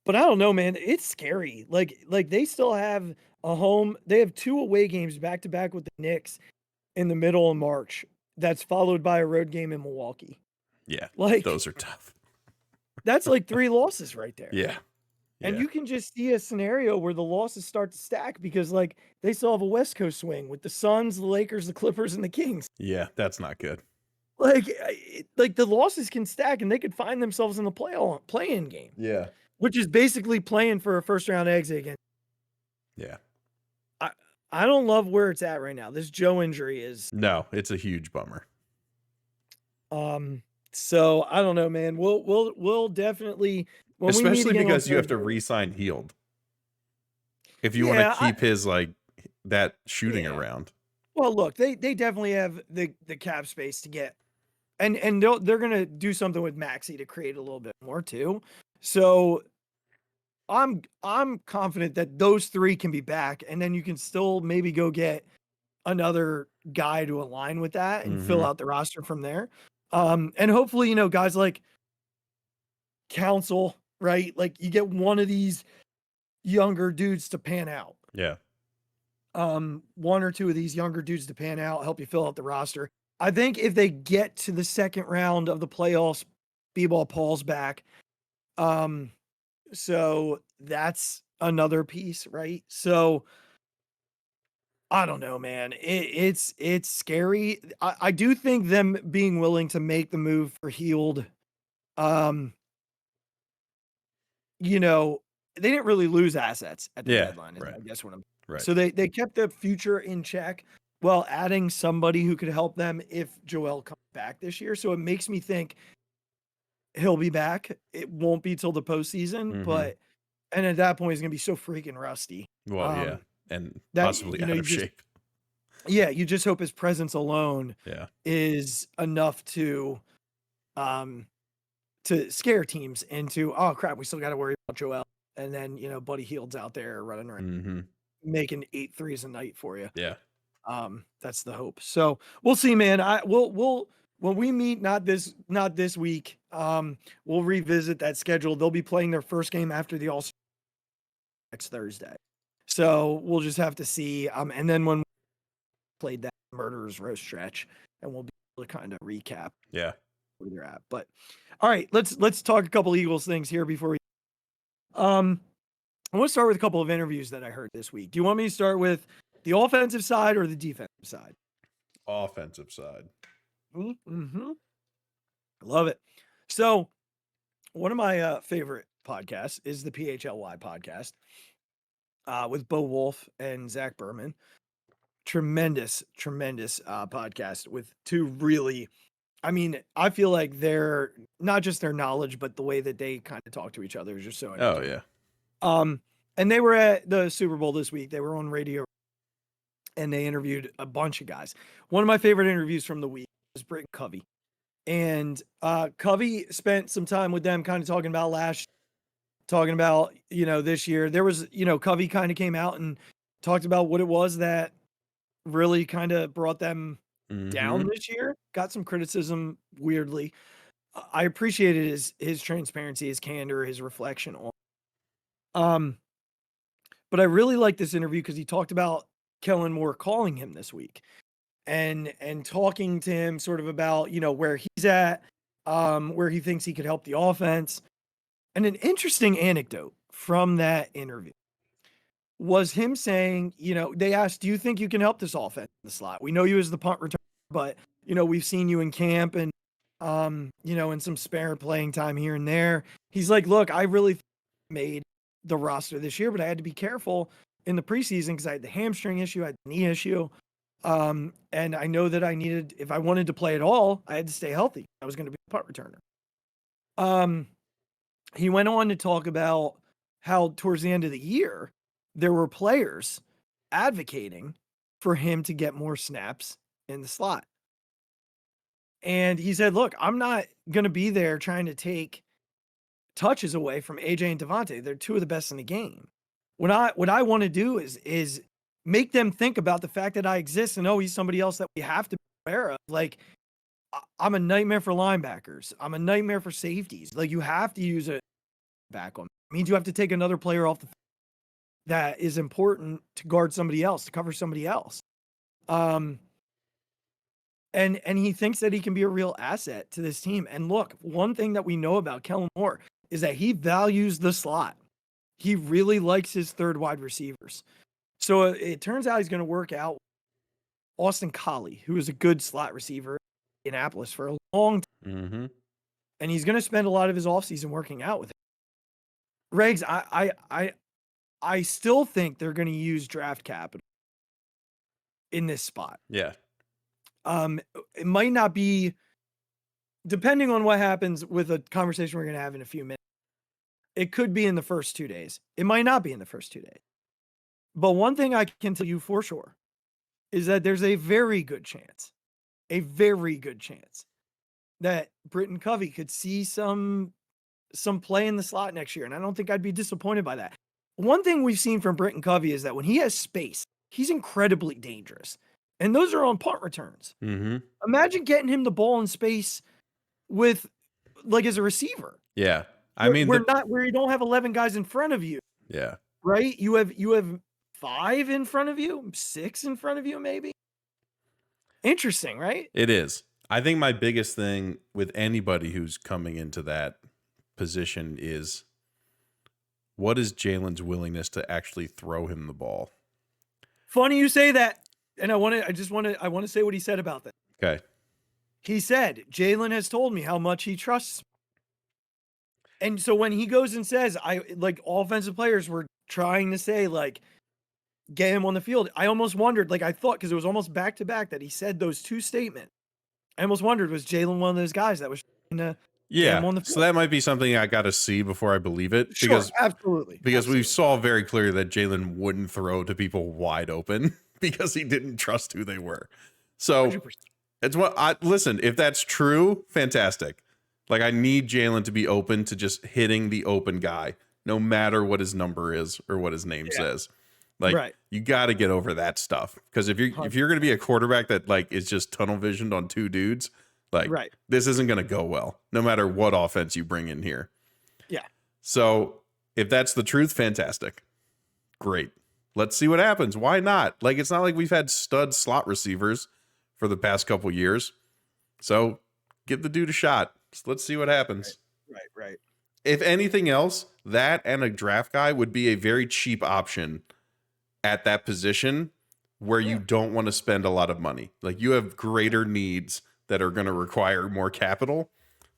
But I don't know, man. It's scary. Like they still have a home. They have 2 away games back to back with the Knicks in the middle of March. That's followed by a road game in Milwaukee.
Yeah.
Like
those are tough.
That's like 3 losses right there.
Yeah.
And you can just see a scenario where the losses start to stack because like they still have a West Coast swing with the Suns, the Lakers, the Clippers, and the Kings.
Yeah, that's not good.
Like the losses can stack and they could find themselves in the play-in game.
Yeah.
Which is basically playing for a first round exit again.
Yeah.
I don't love where it's at right now. This Joe injury is.
No, it's a huge bummer.
So I don't know, man. We'll definitely,
especially because you have to re-sign Healed if you want to keep his like that shooting around.
Well, look, they definitely have the cap space to get, and they're gonna do something with Maxey to create a little bit more too. So I'm confident that those 3 can be back, and then you can still maybe go get another guy to align with that and fill out the roster from there. And hopefully, guys like Council, right? Like you get one of these younger dudes to pan out.
Yeah.
1 or 2 of these younger dudes to pan out, help you fill out the roster. I think if they get to the second round of the playoffs, B-ball Paul's back. So that's another piece, right? So I don't know, man. It's scary. I do think them being willing to make the move for Healed, they didn't really lose assets at the deadline.
Right.
I guess what I'm
right.
So they kept the future in check while adding somebody who could help them if Joel comes back this year. So it makes me think he'll be back. It won't be till the postseason, and at that point he's gonna be so freaking rusty.
Well, and possibly out of shape.
You just hope his presence alone is enough to scare teams into, oh crap, we still got to worry about Joel. And then, Buddy Hield's out there running around making 8 threes a night for you.
Yeah.
That's the hope. So we'll see, man. We'll when we meet, not this week, we'll revisit that schedule. They'll be playing their first game after the All-Star next Thursday. So we'll just have to see. And then when we played that Murderers Row stretch, and we'll be able to kind of recap where they're at. But all right, let's talk a couple Eagles things here before we I want to start with a couple of interviews that I heard this week. Do you want me to start with the offensive side or the defensive side?
Offensive side.
Mm-hmm. I love it. So one of my favorite podcasts is the PHLY podcast with Bo Wolf and Zach Berman. Tremendous podcast with 2 really, I feel like they're not just their knowledge, but the way that they kind of talk to each other is just so entertaining.
Oh yeah.
And they were at the Super Bowl this week. They were on radio and they interviewed a bunch of guys. One of my favorite interviews from the week was Britton Covey. And Covey spent some time with them kind of talking about talking about, this year. There was, Covey kind of came out and talked about what it was that really kind of brought them down this year. Got some criticism, weirdly. I appreciated his transparency, his candor, his reflection on. But I really like this interview because he talked about Kellen Moore calling him this week and talking to him sort of about, where he's at, where he thinks he could help the offense. And an interesting anecdote from that interview was him saying, they asked, do you think you can help this offense in the slot? We know you as the punt returner, but, we've seen you in camp and, and some spare playing time here and there. He's like, look, I really made the roster this year, but I had to be careful in the preseason because I had the hamstring issue, I had the knee issue. And I know that I needed, if I wanted to play at all, I had to stay healthy. I was going to be a punt returner. He went on to talk about how towards the end of the year, there were players advocating for him to get more snaps in the slot. And he said, look, I'm not going to be there trying to take touches away from AJ and Devontae. They're two of the best in the game. What I want to do is make them think about the fact that I exist and, he's somebody else that we have to be aware of. Like, I'm a nightmare for linebackers. I'm a nightmare for safeties. Like, you have to use a back on. It means you have to take another player off the field that is important to guard somebody else, to cover somebody else. And he thinks that he can be a real asset to this team. And look, one thing that we know about Kellen Moore is that he values the slot. He really likes his third wide receivers. So it turns out he's going to work out Austin Collie, who is a good slot receiver in Indianapolis for a long time.
Mm-hmm.
And he's going to spend a lot of his offseason working out with him. Regz, I still think they're going to use draft capital in this spot.
Yeah.
It might not be, depending on what happens with a conversation we're going to have in a few minutes. It could be in the first 2 days. It might not be in the first 2 days. But one thing I can tell you for sure is that there's a very good chance that Britton Covey could see some play in the slot next year. And I don't think I'd be disappointed by that. One thing we've seen from Britton Covey is that when he has space, he's incredibly dangerous. And those are on punt returns.
Mm-hmm.
Imagine getting him the ball in space with, like, as a receiver.
Yeah.
Where you don't have 11 guys in front of you.
Yeah.
Right? You have 5 in front of you, 6 in front of you, maybe. Interesting, right?
It is. I think my biggest thing with anybody who's coming into that position is, what is Jalen's willingness to actually throw him the ball?
Funny you say that. And I want to say what he said about that.
Okay.
He said, Jalen has told me how much he trusts me. And so when he goes and says, offensive players were trying to say, like, get him on the field, I almost wondered, like, I thought, because it was almost back to back that he said those two statements. I almost wondered, was Jalen one of those guys that was trying to get him on the field?
So that might be something I got to see before I believe it.
Sure, absolutely.
Because we saw very clearly that Jalen wouldn't throw to people wide open because he didn't trust who they were. So
100%.
it's listen, if that's true, fantastic. Like, I need Jalen to be open to just hitting the open guy, no matter what his number is or what his name says. Like,
right.
You got to get over that stuff. Because if you're going to be a quarterback that, like, is just tunnel visioned on two dudes, like, this isn't going to go well, no matter what offense you bring in here.
Yeah.
So if that's the truth, fantastic. Great. Let's see what happens. Why not? Like, it's not like we've had stud slot receivers for the past couple years. So give the dude a shot. Let's see what happens.
Right.
If anything else, that and a draft guy would be a very cheap option at that position where you don't want to spend a lot of money. Like, you have greater needs that are going to require more capital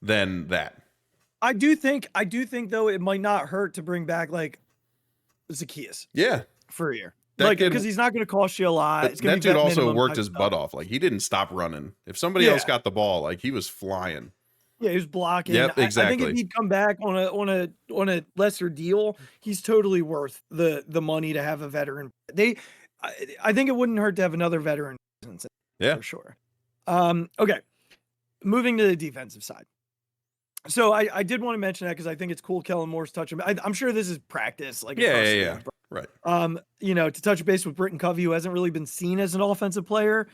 than that.
I do think though, it might not hurt to bring back, like, Zacchaeus.
Yeah.
For a year. Like, because he's not going to cost you a lot. It's
that dude also worked his butt off. Like, he didn't stop running. If somebody else got the ball, like, he was flying.
Yeah, he was blocking.
Yep, exactly.
I think if he'd come back on a lesser deal, he's totally worth the money to have a veteran. I think it wouldn't hurt to have another veteran.
Yeah,
for sure. Okay, moving to the defensive side. So I did want to mention that because I think it's cool. Kellen Moore's touching. I'm sure this is practice, like across the league.
Right.
To touch base with Britton Covey, who hasn't really been seen as an offensive player.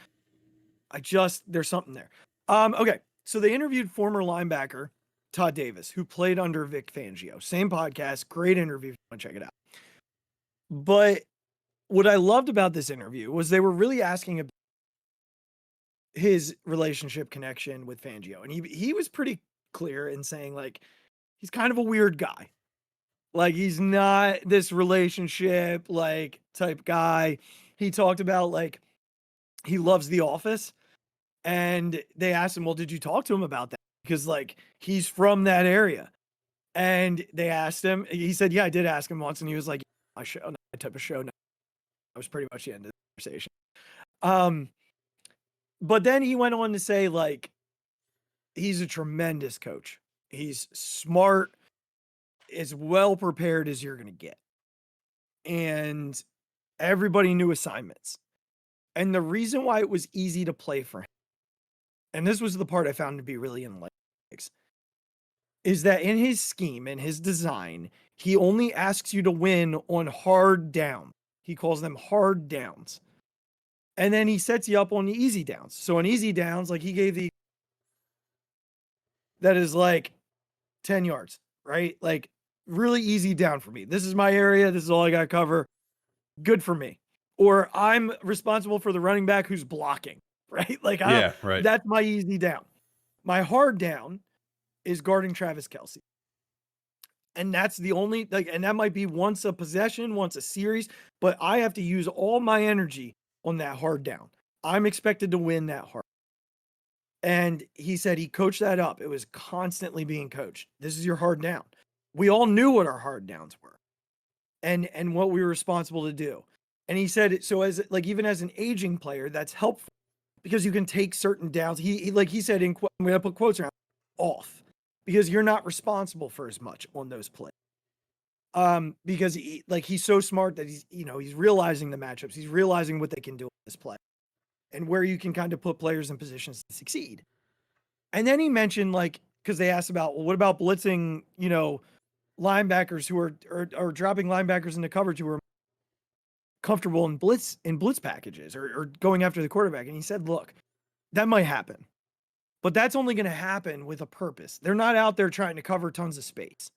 There's something there. Okay. So they interviewed former linebacker Todd Davis, who played under Vic Fangio. Same podcast, great interview. If you want to check it out. But what I loved about this interview was they were really asking about his relationship connection with Fangio. And he was pretty clear in saying, like, he's kind of a weird guy. Like, he's not this relationship, like, type guy. He talked about, like, he loves The Office. And they asked him, well, did you talk to him about that? Because, like, he's from that area. And they asked him, he said, yeah, I did ask him once. And he was like, my type of show. No. That was pretty much the end of the conversation. But then he went on to say, like, he's a tremendous coach. He's smart, as well prepared as you're going to get. And everybody knew assignments. And the reason why it was easy to play for him, and this was the part I found to be really enlightening, is that in his scheme and his design, he only asks you to win on hard down. He calls them hard downs. And then he sets you up on the easy downs. So on easy downs, like he gave that is like 10 yards, right? Like really easy down for me. This is my area. This is all I got to cover. Good for me. Or I'm responsible for the running back who's blocking, right? Like,
right.
That's my easy down. My hard down is guarding Travis Kelce. And that's the only, like, and that might be once a possession, once a series, but I have to use all my energy on that hard down. I'm expected to win that hard. And he said he coached that up. It was constantly being coached. This is your hard down. We all knew what our hard downs were and what we were responsible to do. And he said, so as like, even as an aging player, that's helpful because you can take certain downs. He said, I'm going to put quotes around, off, because you're not responsible for as much on those plays. Because he's so smart that he's realizing the matchups. He's realizing what they can do on this play and where you can kind of put players in positions to succeed. And then he mentioned, like, because they asked about, well, what about blitzing, linebackers who are dropping linebackers into coverage who are comfortable in blitz packages or going after the quarterback. And he said, look, that might happen, but that's only going to happen with a purpose. They're not out there trying to cover tons of space.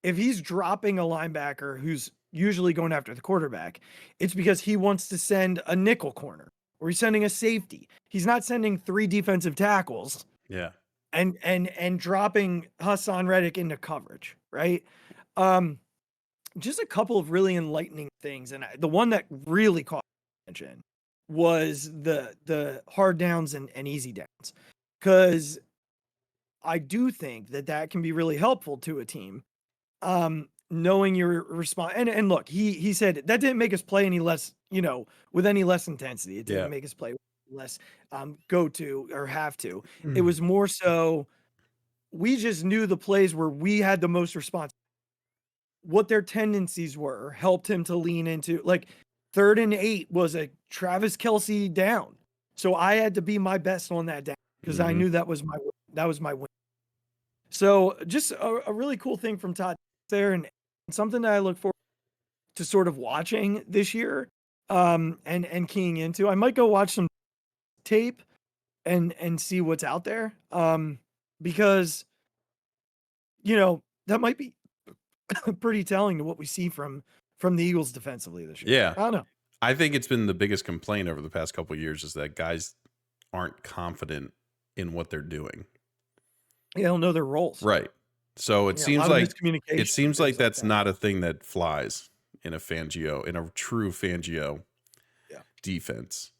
If he's dropping a linebacker who's usually going after the quarterback, it's because he wants to send a nickel corner or he's sending a safety. He's not sending 3 defensive tackles.
Yeah.
And dropping Hassan Reddick into coverage, right? Just a couple of really enlightening things. And the one that really caught my attention was the hard downs and easy downs. Because I do think that can be really helpful to a team. Knowing your response. And look, he said that didn't make us play any less, with any less intensity. It didn't make us play less go to or have to. It was more so we just knew the plays where we had the most response. What their tendencies were helped him to lean into, like 3rd and 8 was a Travis Kelce down. So I had to be my best on that down because I knew that was my win. So just a really cool thing from Todd there and something that I look forward to sort of watching this year and keying into. I might go watch some tape and see what's out there because that might be pretty telling to what we see from the Eagles defensively this year.
Yeah.
I don't know.
I think it's been the biggest complaint over the past couple of years is that guys aren't confident in what they're doing.
They don't know their roles.
Right. So it seems like that's not a thing that flies in a true Fangio defense.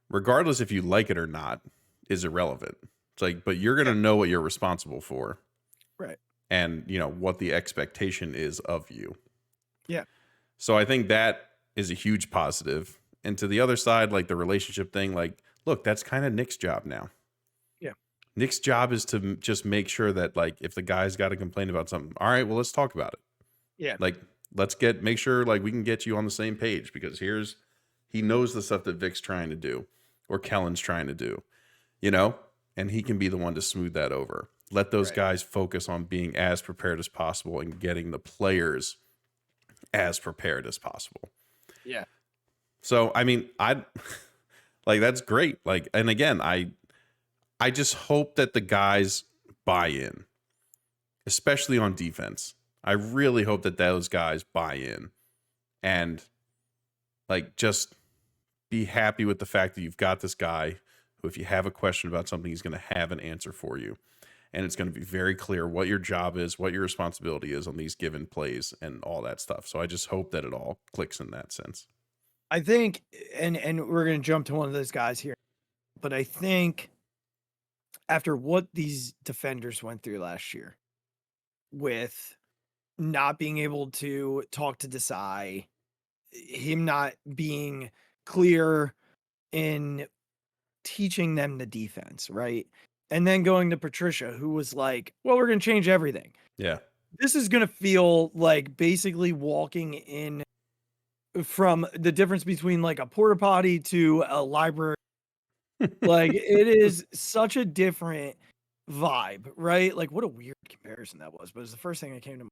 Regardless if you like it or not is irrelevant. It's like, but you're going to know what you're responsible for.
Right.
And what the expectation is of you.
Yeah.
So I think that is a huge positive. And to the other side, like the relationship thing, like, look, that's kind of Nick's job now.
Yeah.
Nick's job is to just make sure that, like, if the guy's got to complain about something, all right, well, let's talk about it.
Yeah.
Like, make sure, like, we can get you on the same page because he knows the stuff that Vic's trying to do or Kellen's trying to do, and he can be the one to smooth that over. Let those
Right.
guys focus on being as prepared as possible and getting the players as prepared as possible.
Yeah.
So, I mean, I like that's great. Like, and again, I just hope that the guys buy in, especially on defense. I really hope that those guys buy in and like just be happy with the fact that you've got this guy who, if you have a question about something, he's going to have an answer for you. And it's going to be very clear what your job is, what your responsibility is on these given plays and all that stuff. So I just hope that it all clicks in that sense.
I think, and we're going to jump to one of those guys here, but I think after what these defenders went through last year with not being able to talk to Desai, him not being clear in teaching them the defense, right? And then going to Patricia, who was like, well, we're going to change everything.
Yeah.
This is going to feel like basically walking in from the difference between like a porta potty to a library. Like it is such a different vibe, right? Like what a weird comparison that was, but it's the first thing that came to mind.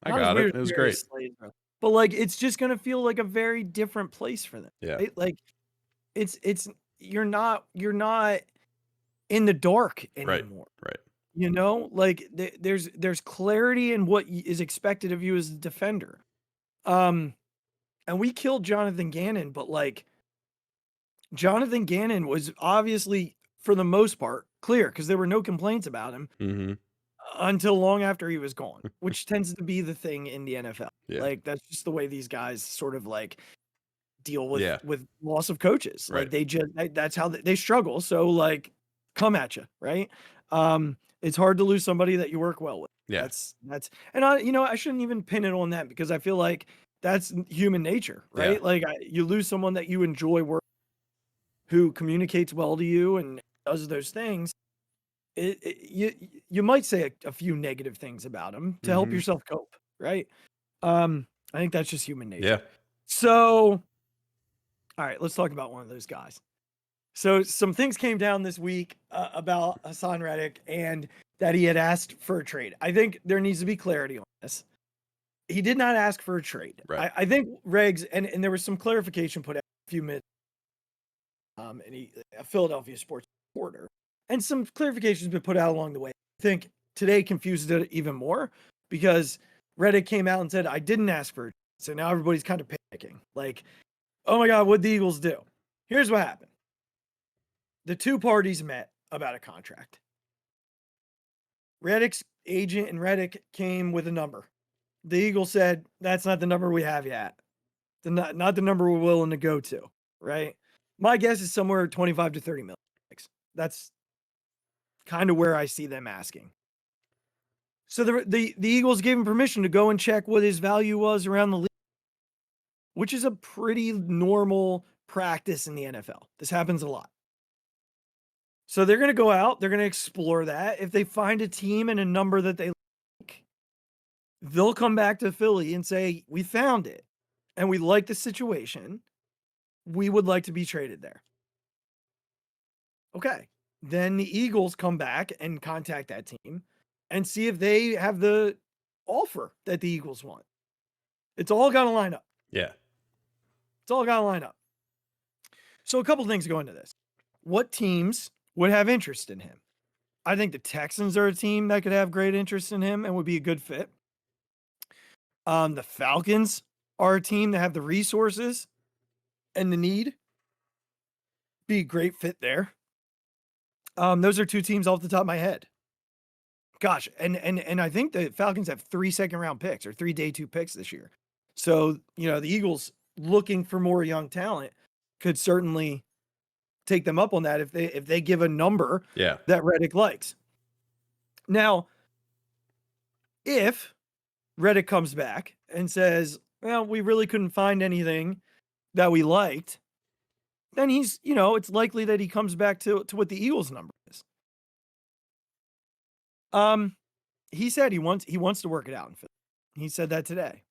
I
Not as
got
weird
it.
as
It was
Mary
great.
Slade, bro. But like it's just gonna feel like a very different place for them.
Yeah.
Right? Like it's you're not in the dark anymore.
Right.
You know, like there's clarity in what is expected of you as a defender. And we killed Jonathan Gannon, but like Jonathan Gannon was obviously, for the most part, clear because there were no complaints about him
Mm-hmm.
until long after he was gone, which tends to be the thing in the NFL.
Yeah.
Like that's just the way these guys sort of like deal with
Yeah.
loss of coaches. Like
Right.
they just that's how they struggle. So like come at you, right? It's hard to lose somebody that you work well with.
Yeah.
That's and I shouldn't even pin it on that because I feel like that's human nature, right?
Yeah.
Like you lose someone that you enjoy working, who communicates well to you and does those things. You might say a few negative things about him to help
Mhm.
yourself cope, right? I think that's just human nature.
Yeah.
So, all right, let's talk about one of those guys. So some things came down this week about Hassan Reddick and that he had asked for a trade. I think there needs to be clarity on this. He did not ask for a trade.
Right.
I think Regz, and there was some clarification put out a few minutes, and a Philadelphia sports reporter, and some clarifications been put out along the way. I think today confused it even more because Reddick came out and said, I didn't ask for it. So now everybody's kind of panicking. Like, oh my God, what'd the Eagles do? Here's what happened. The two parties met about a contract. Reddick's agent and Reddick came with a number. The Eagles said, that's not the number we have yet. Not the number we're willing to go to, right? My guess is somewhere 25 to 30 million. That's kind of where I see them asking. So the Eagles gave him permission to go and check what his value was around the league, which is a pretty normal practice in the NFL. This happens a lot. So they're going to go out, they're going to explore that. If they find a team and a number that they like, they'll come back to Philly and say, we found it and we like the situation. We would like to be traded there. Okay. Then the Eagles come back and contact that team and see if they have the offer that the Eagles want. It's all got to line up.
Yeah.
It's all got to line up. So a couple things go into this. What teams would have interest in him? I think the Texans are a team that could have great interest in him and would be a good fit. The Falcons are a team that have the resources and the need. Be a great fit there. Those are two teams off the top of my head. Gosh, and I think the Falcons have 3 second-round picks or 3 day 2 picks this year. So, the Eagles looking for more young talent could certainly take them up on that if they give a number that Reddick likes. Now, if Reddick comes back and says, well, we really couldn't find anything that we liked, then he's, it's likely that he comes back to what the Eagles number is. He said he wants to work it out in Philly. He said that today.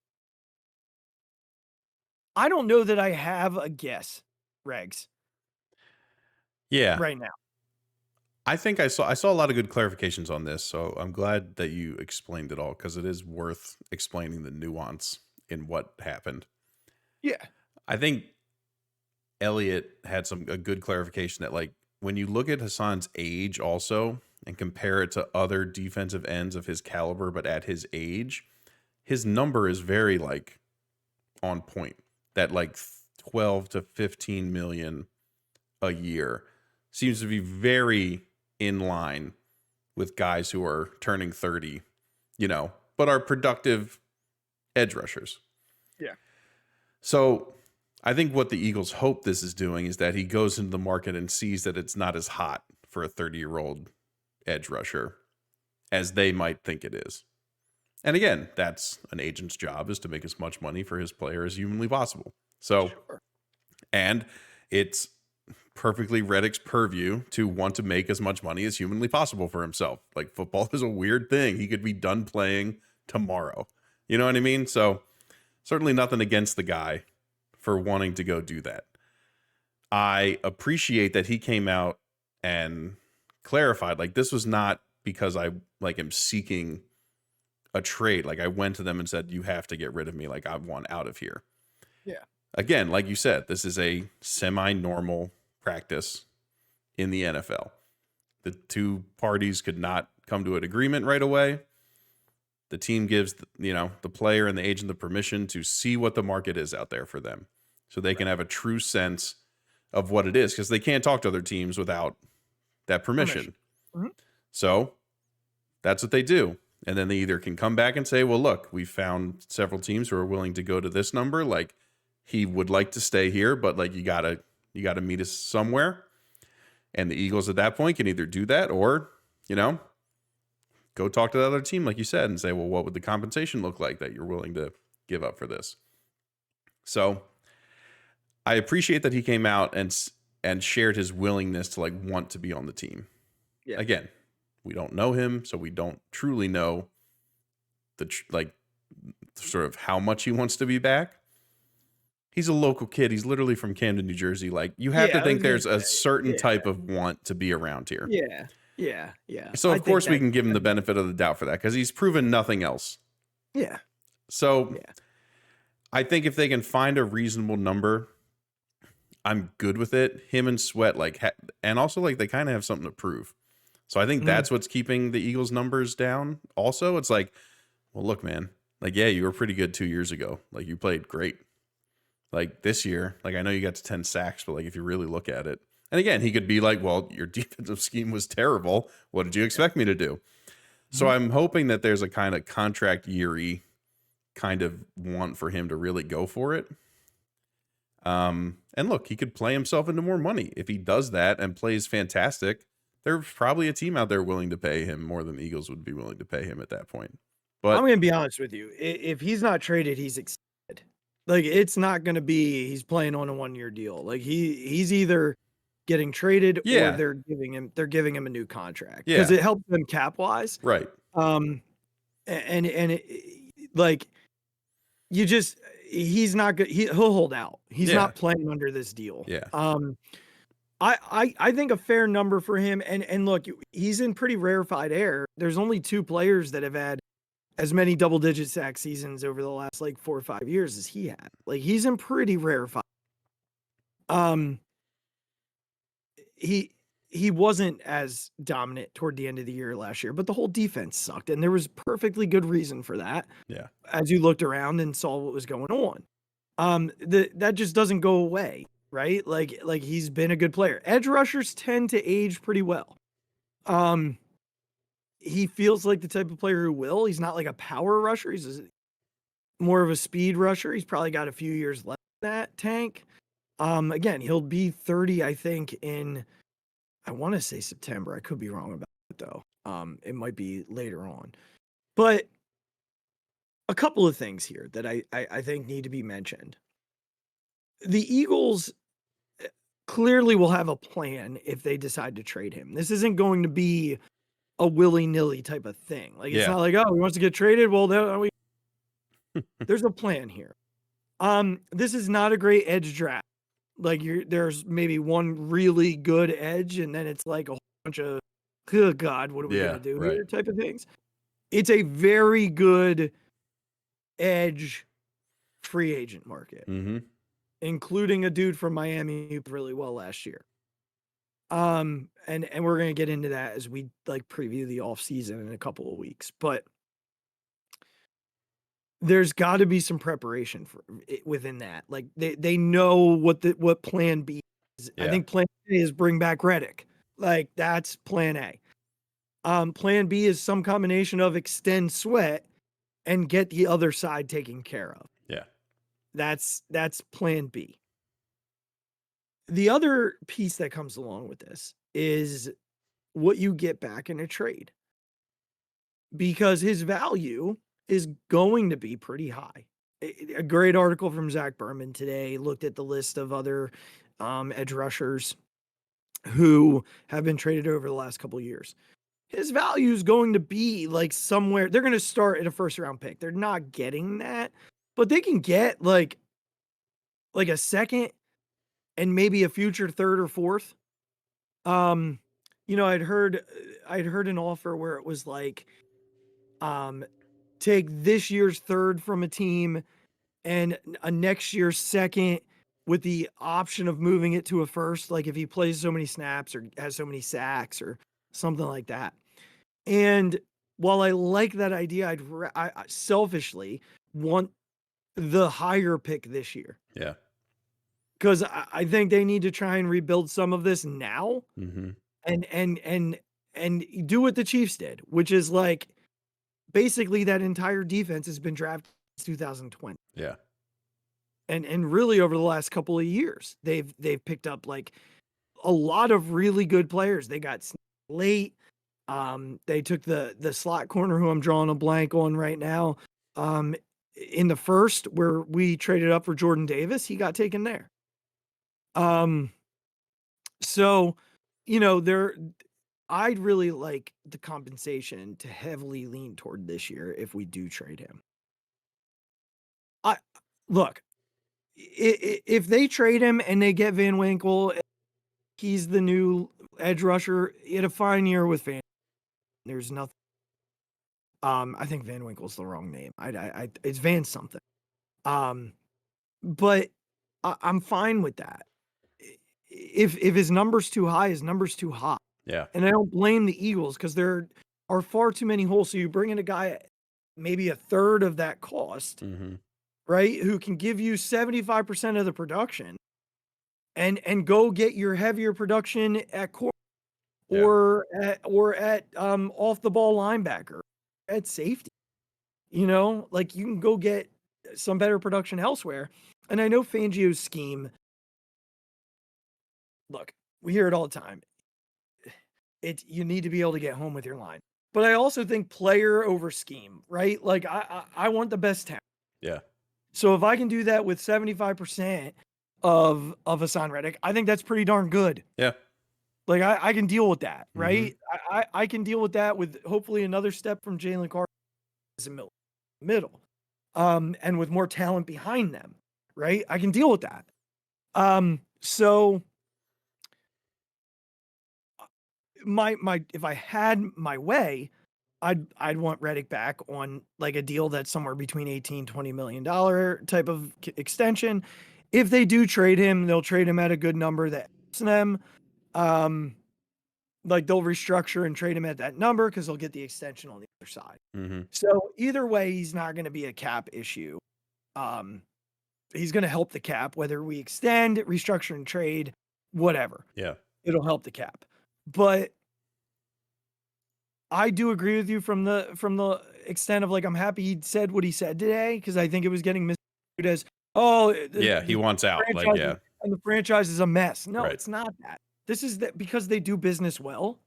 I don't know that I have a guess, Regz.
Yeah.
Right now.
I think I saw a lot of good clarifications on this, so I'm glad that you explained it all because it is worth explaining the nuance in what happened.
Yeah.
I think Elliot had a good clarification that, like, when you look at Hassan's age also and compare it to other defensive ends of his caliber, but at his age, his number is very like on point. That like 12 to 15 million a year seems to be very in line with guys who are turning 30, but are productive edge rushers.
Yeah.
So I think what the Eagles hope this is doing is that he goes into the market and sees that it's not as hot for a 30-year-old edge rusher as they might think it is. And again, that's an agent's job, is to make as much money for his player as humanly possible. So,
Sure.
And it's perfectly Reddick's purview to want to make as much money as humanly possible for himself. Like, football is a weird thing. He could be done playing tomorrow. You know what I mean? So certainly nothing against the guy for wanting to go do that. I appreciate that he came out and clarified, like, this was not because I like am seeking a trade. Like, I went to them and said, you have to get rid of me. Like, I want out of here.
Yeah.
Again, like you said, this is a semi-normal practice in the NFL. The two parties could not come to an agreement right away. The team gives, the player and the agent the permission to see what the market is out there for them, so they can have a true sense of what it is, because they can't talk to other teams without that permission.
Mm-hmm.
So that's what they do. And then they either can come back and say, well, look, we found several teams who are willing to go to this number. Like, he would like to stay here, but like, you gotta meet us somewhere. And the Eagles at that point can either do that or, go talk to the other team, like you said, and say, well, what would the compensation look like that you're willing to give up for this? So I appreciate that he came out and shared his willingness to like want to be on the team.
Yeah.
Again, we don't know him, so we don't truly know sort of how much he wants to be back. He's a local kid. He's literally from Camden, New Jersey. Like, you have to think there's a certain type of want to be around here.
Yeah. Yeah.
So of course we can give him the benefit of the doubt for that, because he's proven nothing else.
Yeah.
So I think if they can find a reasonable number, I'm good with it. Him and Sweat, and also like they kind of have something to prove. So I think that's what's keeping the Eagles numbers down. Also, it's like, well, look, man, like, yeah, you were pretty good 2 years ago. Like, you played great. Like, this year, like, I know you got to 10 sacks, but like, if you really look at it, and again, he could be like, well, your defensive scheme was terrible. What did you expect me to do? So I'm hoping that there's a kind of contract year-y kind of want for him to really go for it. And look, he could play himself into more money. If he does that and plays fantastic, there's probably a team out there willing to pay him more than the Eagles would be willing to pay him at that point. But
I'm going to be honest with you. If he's not traded, he's extended. Like, it's not going to be he's playing on a 1-year deal. Like, he's either getting traded or they're giving him a new contract, because it helps them cap wise.
Right.
He's not good. He'll hold out. He's not playing under this deal.
Yeah.
I think a fair number for him, and look, he's in pretty rarefied air. There's only 2 players that have had as many double-digit sack seasons over the last 4 or 5 years as he had. Like, he's in pretty rarefied. He wasn't as dominant toward the end of the year last year, but the whole defense sucked, and there was perfectly good reason for that.
Yeah.
As you looked around and saw what was going on. That just doesn't go away, right? Like he's been a good player. Edge rushers tend to age pretty well. He feels like the type of player who will. He's not like a power rusher. He's more of a speed rusher. He's probably got a few years left in that tank. Again, he'll be 30, I think, in, I want to say September. I could be wrong about it, though. It might be later on. But a couple of things here that I think need to be mentioned. The Eagles clearly will have a plan if they decide to trade him. This isn't going to be a willy-nilly type of thing. Like, it's not like, oh, he wants to get traded. Well, there's a plan here. This is not a great edge draft. Like, there's maybe one really good edge, and then it's like a whole bunch of good God, what are we
Yeah,
gonna do
right.
here? Type of things. It's a very good edge free agent market,
Mm-hmm.
including a dude from Miami who played really well last year. And we're gonna get into that as we like preview the offseason in a couple of weeks. But there's got to be some preparation for within that. Like they know what plan B is. I
Yeah.
think plan A is bring back Reddick. Like that's plan A. Plan B is some combination of extend Sweat and get the other side taken care of.
Yeah.
That's plan B. The other piece that comes along with this is what you get back in a trade. Because his value is going to be pretty high. A great article from Zach Berman today looked at the list of other edge rushers who have been traded over the last couple of years. His value is going to be like somewhere. They're going to start at a first round pick. They're not getting that, but they can get like a second and maybe a future third or fourth. I'd heard an offer where it was like, take this year's third from a team and a next year's second with the option of moving it to a first, like if he plays so many snaps or has so many sacks or something like that. And while I like that idea, I selfishly want the higher pick this year.
Yeah.
Because I think they need to try and rebuild some of this now,
Mm-hmm.
and do what the Chiefs did, which is like basically that entire defense has been drafted since 2020.
Yeah.
And really over the last couple of years, they've picked up like a lot of really good players. They got late. They took the slot corner who I'm drawing a blank on right now. In the first where we traded up for Jordan Davis, he got taken there. So, I'd really like the compensation to heavily lean toward this year if we do trade him. Look, if they trade him and they get Van Winkle, he's the new edge rusher. He had a fine year with Van. There's nothing. I think Van Winkle's the wrong name. It's Van something. But I'm fine with that. If his number's too high, his number's too high.
Yeah.
And I don't blame the Eagles because there are far too many holes. So you bring in a guy at maybe a third of that cost,
Mm-hmm.
right? Who can give you 75% of the production and go get your heavier production at core or at off the ball linebacker, at safety. Like you can go get some better production elsewhere. And I know Fangio's scheme, look, we hear it all the time. You need to be able to get home with your line. But I also think player over scheme, right? Like I want the best talent.
Yeah.
So if I can do that with 75% of Hassan Reddick, I think that's pretty darn good.
Yeah.
Like I can deal with that, right? I can deal with that with hopefully another step from Jalen Carter as a middle. And with more talent behind them, right? I can deal with that. So my if I had my way, I'd want Reddick back on like a deal that's somewhere between $18-20 million type of extension. If they do trade him, they'll trade him at a good number that helps them. Like they'll restructure and trade him at that number because they'll get the extension on the other side.
Mm-hmm.
So either way, he's not going to be a cap issue. He's going to help the cap, whether we extend, restructure, and trade, whatever.
Yeah.
It'll help the cap. But I do agree with you from the extent of like I'm happy he said what he said today because I think it was getting misconstrued as
He wants out. Like
and the franchise is a mess. No,
Right.
It's not that. This is that because they do business well,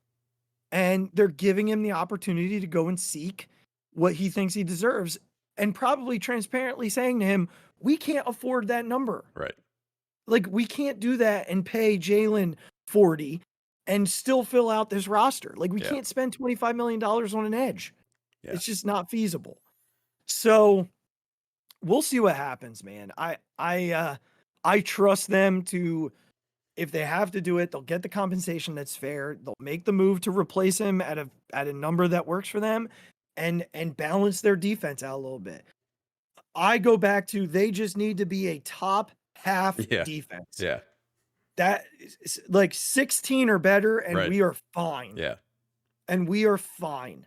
and they're giving him the opportunity to go and seek what he thinks he deserves, and probably transparently saying to him, "We can't afford that number.
Right.
Like we can't do that and pay Jalen 40." And still fill out this roster. Like we can't spend $25 million on an edge.
Yeah.
It's just not feasible. So we'll see what happens, man. I trust them to If they have to do it, they'll get the compensation that's fair. They'll make the move to replace him at a number that works for them, and balance their defense out a little bit. I go back to they just need to be a top half defense.
Yeah.
That is like 16 or better, and we are fine.
Yeah.
And we are fine.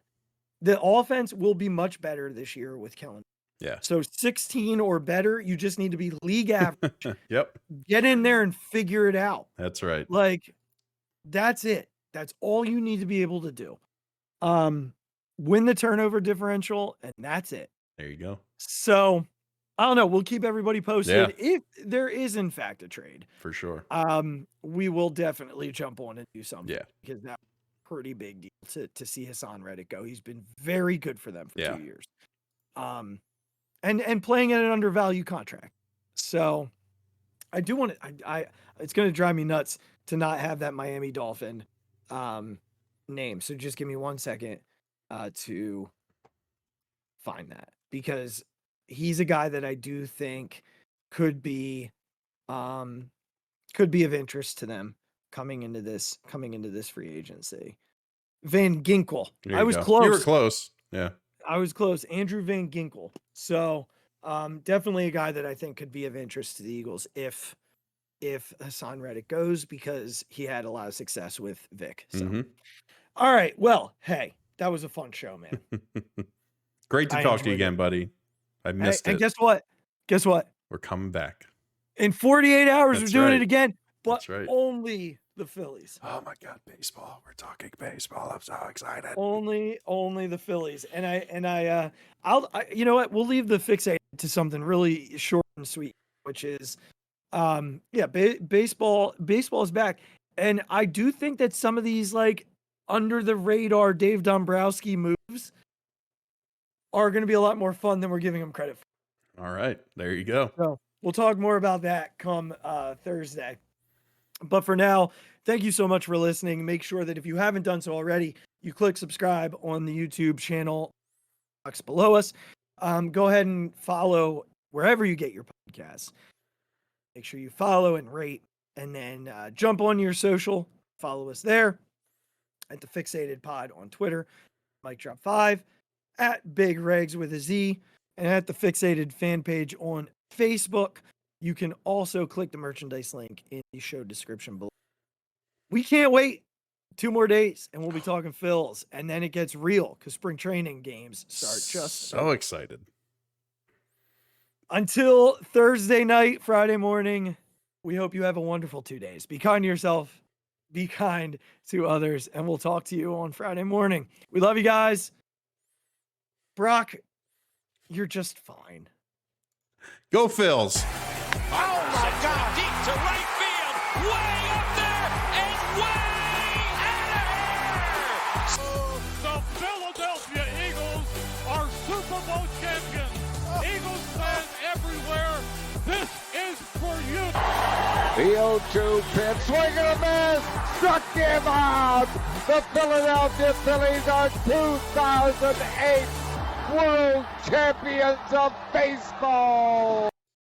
The offense will be much better this year with Kellen.
Yeah.
So 16 or better, you just need to be league average.
Yep.
Get in there and figure it out.
That's right.
Like, that's it. That's all you need to be able to do. Win the turnover differential, and that's it.
There you go.
So, I don't know. We'll keep everybody posted.
Yeah.
If there is, in fact, a trade.
For sure.
We will definitely jump on and do something.
Yeah.
Because that's a pretty big deal to see Hassan Reddick go. He's been very good for them for 2 years. And playing at an undervalued contract. So I do want to, it's going to drive me nuts to not have that Miami Dolphin name. So just give me 1 second to find that, because he's a guy that I do think could be of interest to them coming into this free agency. Van Ginkel. I was close.
You were close. Yeah.
I was close. Andrew Van Ginkel. So definitely a guy that I think could be of interest to the Eagles if Hassan Reddick goes, because he had a lot of success with Vic. So all right. Well, hey, that was a fun show, man.
Great to talk to you again, buddy. I missed it.
And guess what?
We're coming back.
In 48 hours,
That's
we're doing
right.
it again. But
That's right.
only the Phillies.
Oh my God, baseball. We're talking baseball. I'm so excited.
Only the Phillies. And I'll you know what? We'll leave the Phixated to something really short and sweet, which is baseball is back. And I do think that some of these like under the radar Dave Dombrowski moves are going to be a lot more fun than we're giving them credit for.
All right, there you go.
So we'll talk more about that come Thursday. But for now, thank you so much for listening. Make sure that if you haven't done so already, you click subscribe on the YouTube channel box below us. Go ahead and follow wherever you get your podcasts. Make sure you follow and rate, and then jump on your social. Follow us there at the Phixated Pod on Twitter, Mike Drop 5, at Big Regz with a Z, and at the Phixated fan page on Facebook. You can also click the merchandise link in the show description below. We can't wait 2 more days, and we'll be talking Phils, and then it gets real because spring training games start. Just
so excited.
Until Thursday night, Friday morning, we hope you have a wonderful 2 days. Be kind to yourself, be kind to others, and we'll talk to you on Friday morning. We love you guys. Brock, you're just fine.
Go Phils.
Oh my God, deep to right field, way up there and way out of here.
The Philadelphia Eagles are Super Bowl champions. Eagles fans everywhere, this is for you.
The 0-2 pitch, swing and a miss, struck him out. The Philadelphia Phillies are 2008 World Champions of Baseball.